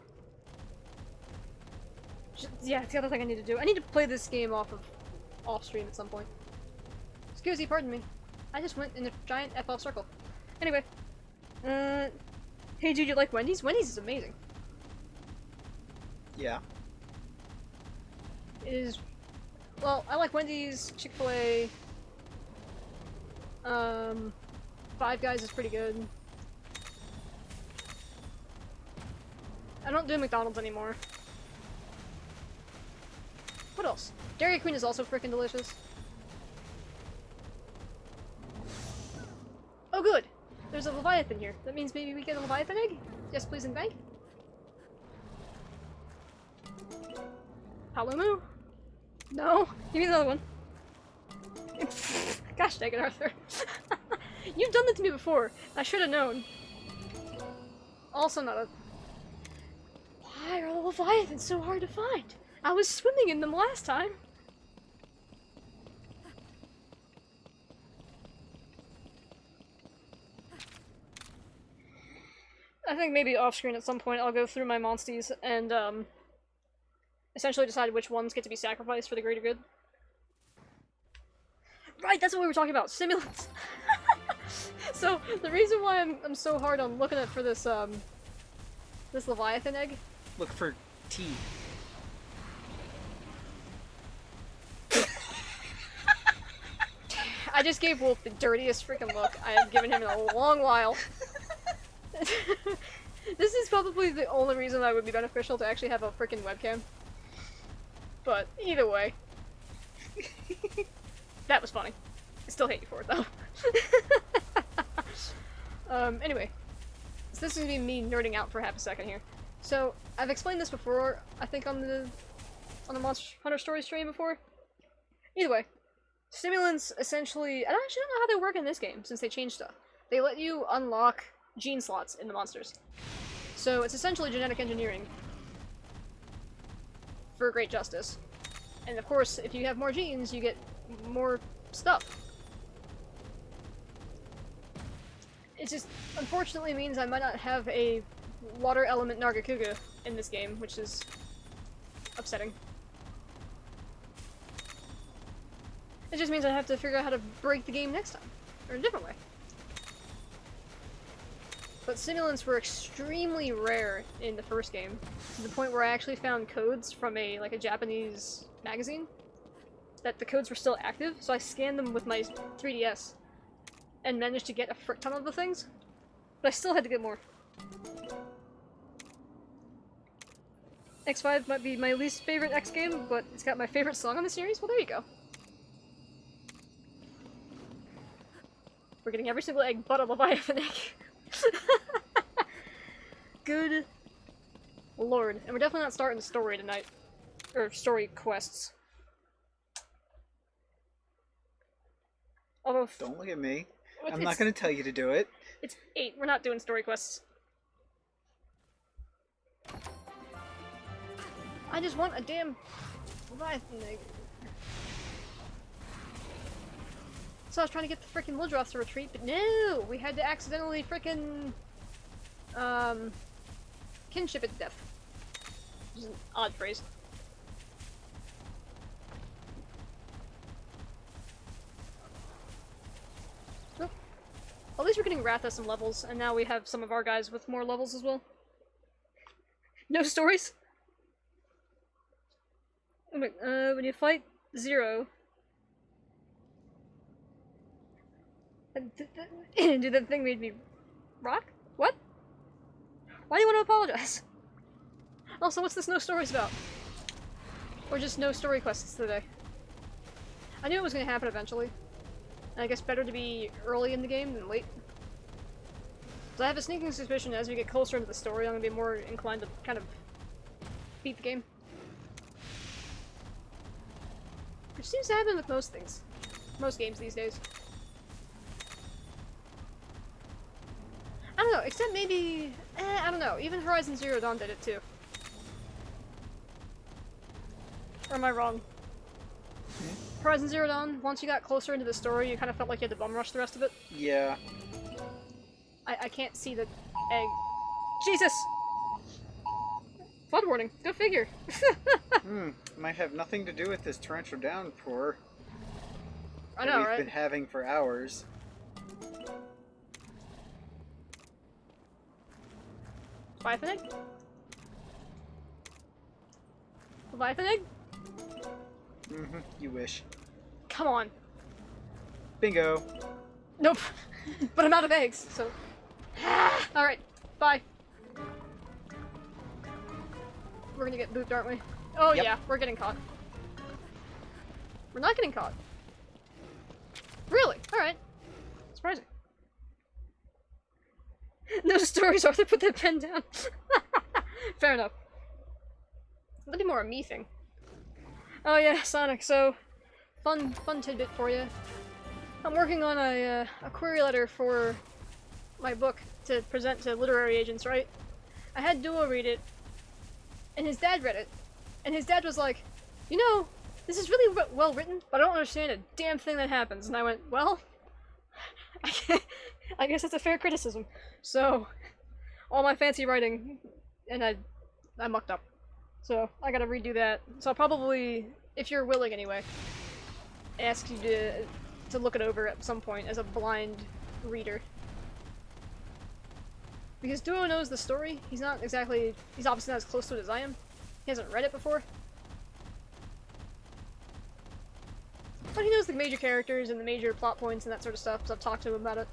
Yeah, it's the other thing I need to do. I need to play this game off stream at some point. Excuse me, pardon me. I just went in a giant F off circle. Anyway. Hey dude, you like Wendy's? Wendy's is amazing. Yeah. It is... Well, I like Wendy's, Chick-fil-A... Five Guys is pretty good. I don't do McDonald's anymore. What else? Dairy Queen is also freaking delicious. Oh good! There's a Leviathan here. That means maybe we get a Leviathan egg? Yes please and thank. Halomu? No! Give me another one. Gosh dang it, Arthur. You've done that to me before. I should have known. Also not a... Why are the Leviathans so hard to find? I was swimming in them last time. I think maybe off screen at some point I'll go through my monsties and essentially decide which ones get to be sacrificed for the greater good. Right, that's what we were talking about, stimulants. So the reason why I'm so hard on looking at for this this Leviathan egg. Look for tea. I just gave Wolf the dirtiest freaking look I have given him in a long while. This is probably the only reason that would be beneficial to actually have a freaking webcam. But either way, that was funny. I still hate you for it though. Anyway, so this is gonna be me nerding out for half a second here. So I've explained this before, I think on the Monster Hunter Stories stream before. Either way, stimulants essentially, I don't actually know how they work in this game since they changed stuff. They let you unlock gene slots in the monsters. So it's essentially genetic engineering for great justice. And of course, if you have more genes, you get more stuff. It just unfortunately means I might not have a water element Nargacuga in this game, which is upsetting. It just means I have to figure out how to break the game next time, or a different way. But stimulants were extremely rare in the first game, to the point where I actually found codes from a Japanese magazine, that the codes were still active, so I scanned them with my 3DS, and managed to get a frick ton of the things, but I still had to get more. X5 might be my least favorite X game, but it's got my favorite song on the series, well there you go. We're getting every single egg but a Leviathan egg. Good lord. And we're definitely not starting the story tonight. Or story quests. Although... Don't look at me. I'm not going to tell you to do it. It's 8. We're not doing story quests. I just want a damn Leviathan egg. So I was trying to get the frickin' Woodroth to retreat, but no! We had to accidentally frickin' kinship it to death. Which is an odd phrase. Oh. At least we're getting Ratha some levels, and now we have some of our guys with more levels as well. No stories? Oh my, when you fight Zero... Dude, that thing made me rock? What? Why do you want to apologize? Also, what's this no stories about? Or just no story quests today? I knew it was going to happen eventually. And I guess better to be early in the game than late. So I have a sneaking suspicion as we get closer into the story, I'm going to be more inclined to kind of beat the game. Which seems to happen with most things. Most games these days. I don't know, except maybe... I don't know, even Horizon Zero Dawn did it too. Or am I wrong? Horizon Zero Dawn, once you got closer into the story, you kind of felt like you had to bum rush the rest of it. Yeah. I can't see the egg. Jesus! Flood warning, go figure. Might have nothing to do with this torrential downpour. I know, we've right? been having for hours. Leviathan egg? Leviathan egg? You wish. Come on. Bingo. Nope. But I'm out of eggs, so... Alright, bye. We're gonna get booped, aren't we? Oh Yep. yeah, we're getting caught. We're not getting caught. Really? Alright. Surprising. No stories, Arthur, put that pen down. Fair enough. That'd be more a me thing. Oh yeah, Sonic, so... Fun tidbit for you. I'm working on a query letter for my book to present to literary agents, right? I had Duo read it, and his dad read it, and his dad was like, you know, this is really well written, but I don't understand a damn thing that happens. And I went, well, I guess that's a fair criticism. So, all my fancy writing, and I mucked up. So, I gotta redo that. So I'll probably, if you're willing anyway, ask you to look it over at some point as a blind reader. Because Duo knows the story, he's obviously not as close to it as I am. He hasn't read it before. But he knows the major characters and the major plot points and that sort of stuff, so I've talked to him about it.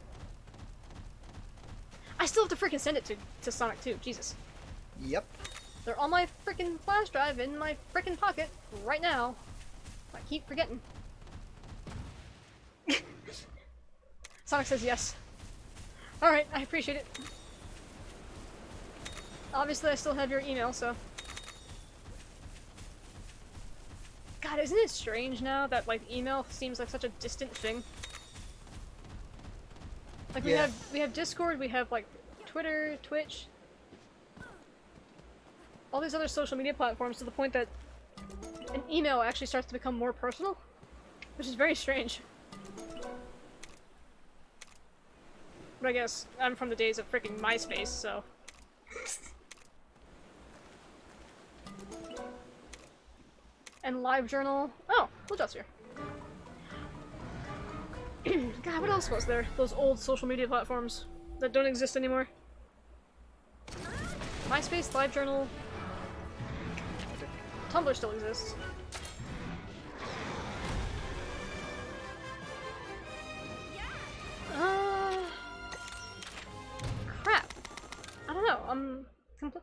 I still have to freaking send it to Sonic 2, Jesus. Yep. They're on my freaking flash drive in my freaking pocket right now. I keep forgetting. Sonic says yes. Alright, I appreciate it. Obviously, I still have your email, so. God, isn't it strange now that, like, email seems like such a distant thing? Like, Yeah. we have Discord, we have, like, Twitter, Twitch, all these other social media platforms to the point that an email actually starts to become more personal, which is very strange. But I guess I'm from the days of freaking MySpace, so. And LiveJournal. Oh, Bluejott's here. God, what else was there? Those old social media platforms that don't exist anymore. MySpace, LiveJournal. Tumblr still exists. Crap. I don't know.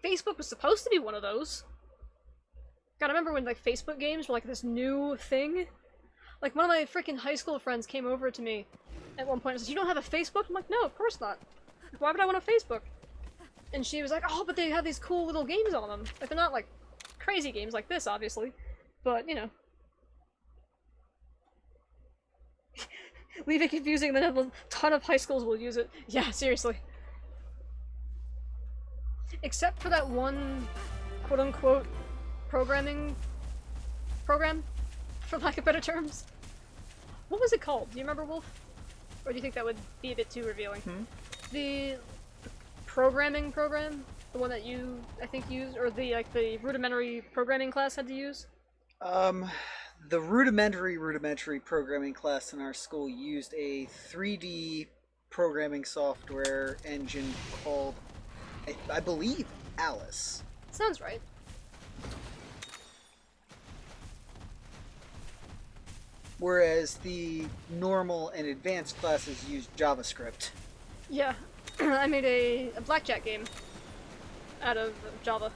Facebook was supposed to be one of those. God, I remember when like Facebook games were like this new thing. Like one of my freaking high school friends came over to me at one point and said, "You don't have a Facebook?" I'm like, "No, of course not. Like, why would I want a Facebook?" And she was like, "Oh, but they have these cool little games on them. Like they're not like crazy games like this, obviously, but you know." Leave it confusing, then a ton of high schools will use it. Yeah, seriously. Except for that one quote-unquote programming program, for lack of better terms. What was it called? Do you remember, Wolf? Or do you think that would be a bit too revealing? The programming program? The one that you, I think, used? Or the, like, the rudimentary programming class had to use? The rudimentary programming class in our school used a 3D programming software engine called, I believe, Alice. Sounds right. Whereas the normal and advanced classes use JavaScript. Yeah. I made a blackjack game out of Java.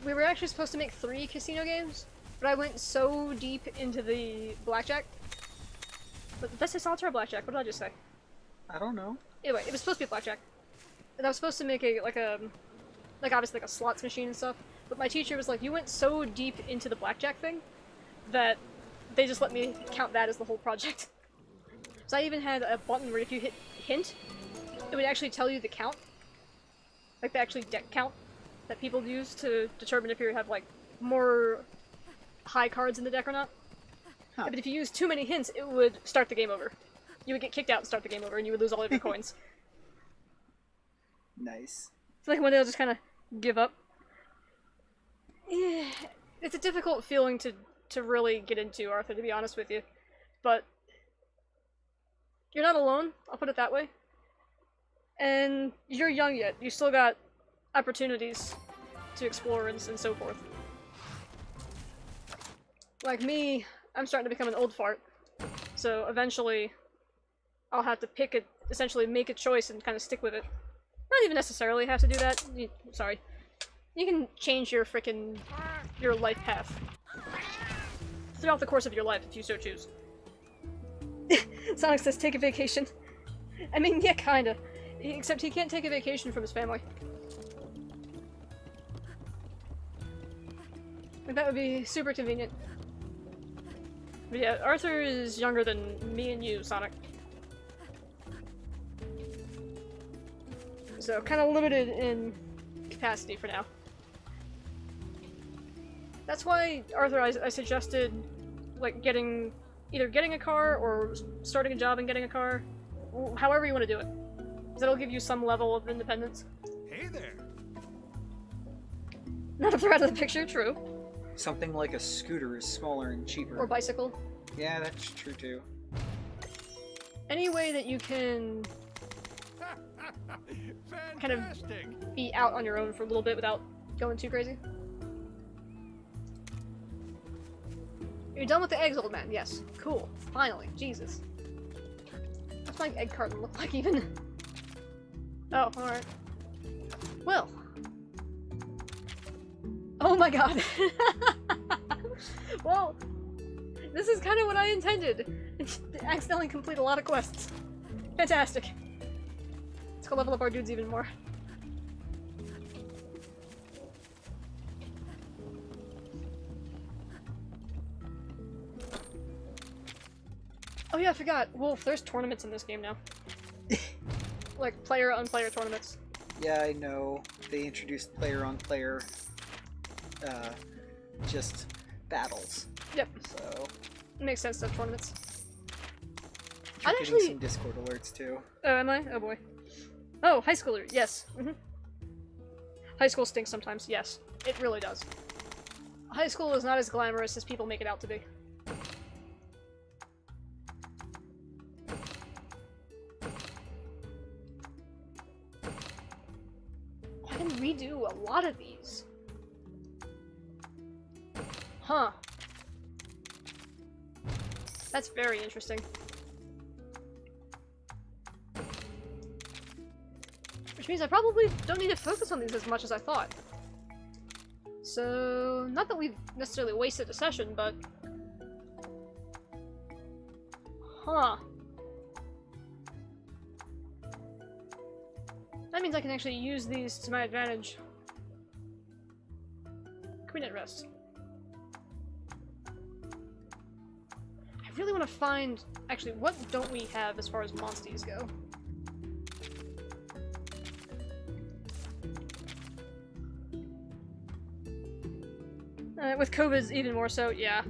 We were actually supposed to make 3 casino games, but I went so deep into the blackjack. But did I say solitaire or blackjack? What did I just say? I don't know. Anyway, it was supposed to be blackjack. And I was supposed to make like obviously like a slots machine and stuff. But my teacher was like, "You went so deep into the blackjack thing that they just let me count that as the whole project." So I even had a button where if you hit hint, it would actually tell you the count. Like the actually deck count that people use to determine if you have like more high cards in the deck or not. Huh. But if you use too many hints, it would start the game over. You would get kicked out and start the game over, and you would lose all of your coins. Nice. It's like one day I'll just kind of give up. Yeah, it's a difficult feeling to really get into, Arthur, to be honest with you. But you're not alone, I'll put it that way. And you're young yet. You still got opportunities to explore and so forth. Like me, I'm starting to become an old fart. So eventually, I'll have to essentially make a choice and kind of stick with it. Not even necessarily have to do that. Sorry. You can change your life path throughout the course of your life if you so choose. Sonic says take a vacation. I mean, yeah, kinda. Except he can't take a vacation from his family. Like, that would be super convenient. But yeah, Arthur is younger than me and you, Sonic. So, kind of limited in capacity for now. That's why, Arthur, I suggested, like, either getting a car or starting a job and getting a car. However you want to do it. Because that'll give you some level of independence. Hey there. Not if they're out of the picture, true. Something like a scooter is smaller and cheaper. Or bicycle. Yeah, that's true too. Any way that you can kind of Fantastic. be out on your own for a little bit without going too crazy. You're done with the eggs, old man. Yes. Cool. Finally. Jesus. What's my egg carton look like even? Oh, alright. Well. Oh my god. Well, this is kind of what I intended. Accidentally complete a lot of quests. Fantastic. Let's go level up our dudes even more. Oh yeah, I forgot. Wolf, there's tournaments in this game now. Like player-on-player tournaments. Yeah, I know. They introduced player-on-player, just battles. Yep. So It makes sense to have tournaments. I'm I'd getting actually- some Discord alerts too. Oh, am I? Oh boy. Oh, high schooler, yes. High school stinks sometimes, yes. It really does. High school is not as glamorous as people make it out to be. I can redo a lot of these. Huh. That's very interesting. Which means I probably don't need to focus on these as much as I thought. So, not that we've necessarily wasted a session, but... Huh. That means I can actually use these to my advantage. Queen at rest. I really want to find... Actually, what don't we have as far as monsties go? With COVID, even more so, yeah.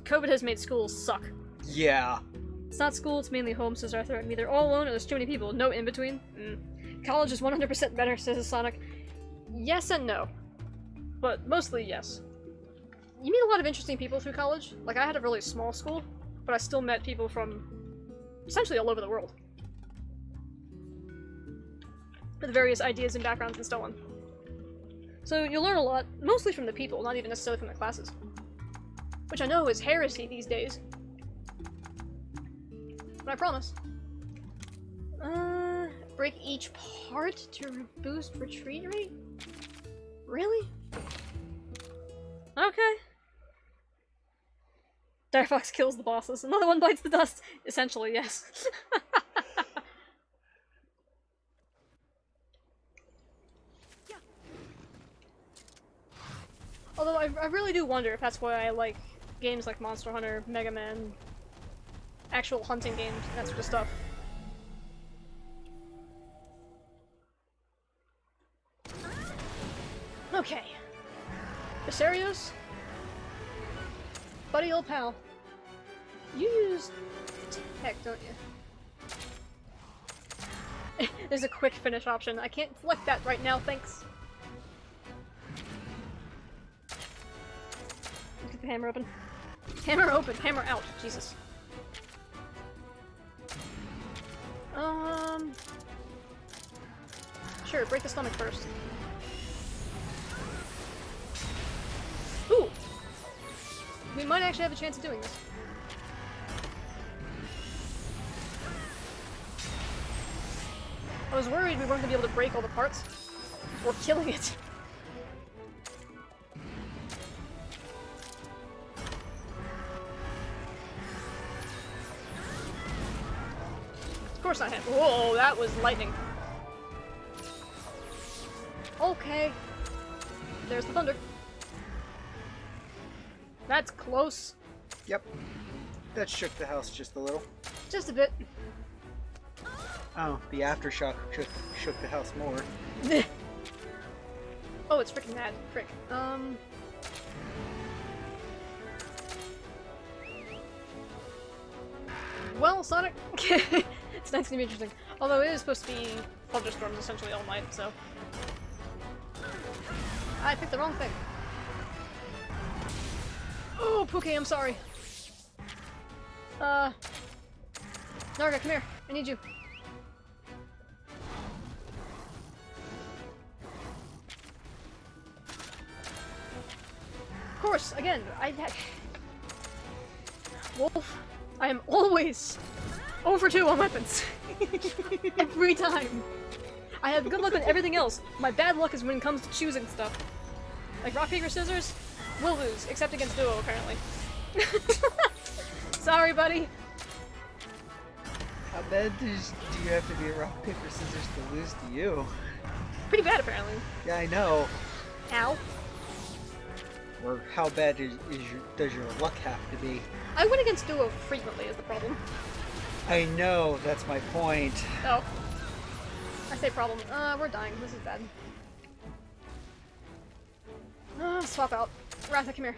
COVID has made schools suck. Yeah. It's not school, it's mainly home, says Arthur. I'm either all alone or there's too many people. No in between. College is 100% better, says Sonic. Yes and no. But mostly yes. You meet a lot of interesting people through college. Like, I had a really small school, but I still met people from essentially all over the world. With various ideas and backgrounds and so on. So you'll learn a lot, mostly from the people, not even necessarily from the classes. Which I know is heresy these days. But I promise. Break each part to boost retreat rate? Really? Okay. Direfox kills the bosses. Another one bites the dust. Essentially, yes. Although I really do wonder if that's why I like games like Monster Hunter, Mega Man, actual hunting games, and that sort of stuff. Okay. Viserios? Buddy old pal. You use tech, don't you? There's a quick finish option. I can't select that right now, thanks. Get the hammer open. Hammer open, hammer out. Jesus. Sure, break the stomach first. Ooh! We might actually have a chance of doing this. I was worried we weren't gonna be able to break all the parts. We're killing it. Of course I have. Whoa, that was lightning. Okay. There's the thunder. That's close. Yep. That shook the house just a little. Just a bit. Oh, the aftershock shook the house more. Oh, it's freaking mad. Frick. Well, Sonic, tonight's gonna be interesting. Although it is supposed to be thunderstorms essentially all night, so... I picked the wrong thing. Oh, Pookie, I'm sorry. Narga, come here. I need you. Of course, again, Wolf, I am always over 2 on weapons. Every time. I have good luck with everything else. My bad luck is when it comes to choosing stuff. Like rock, paper, scissors, we'll lose, except against duo, apparently. Sorry, buddy. How bad do you have to be at rock, paper, scissors to lose to you? Pretty bad, apparently. Yeah, I know. Ow. Or how bad does your luck have to be? I win against duo frequently is the problem. I know, that's my point. Oh. I say problem. We're dying. This is bad. Swap out. Ratha, come here.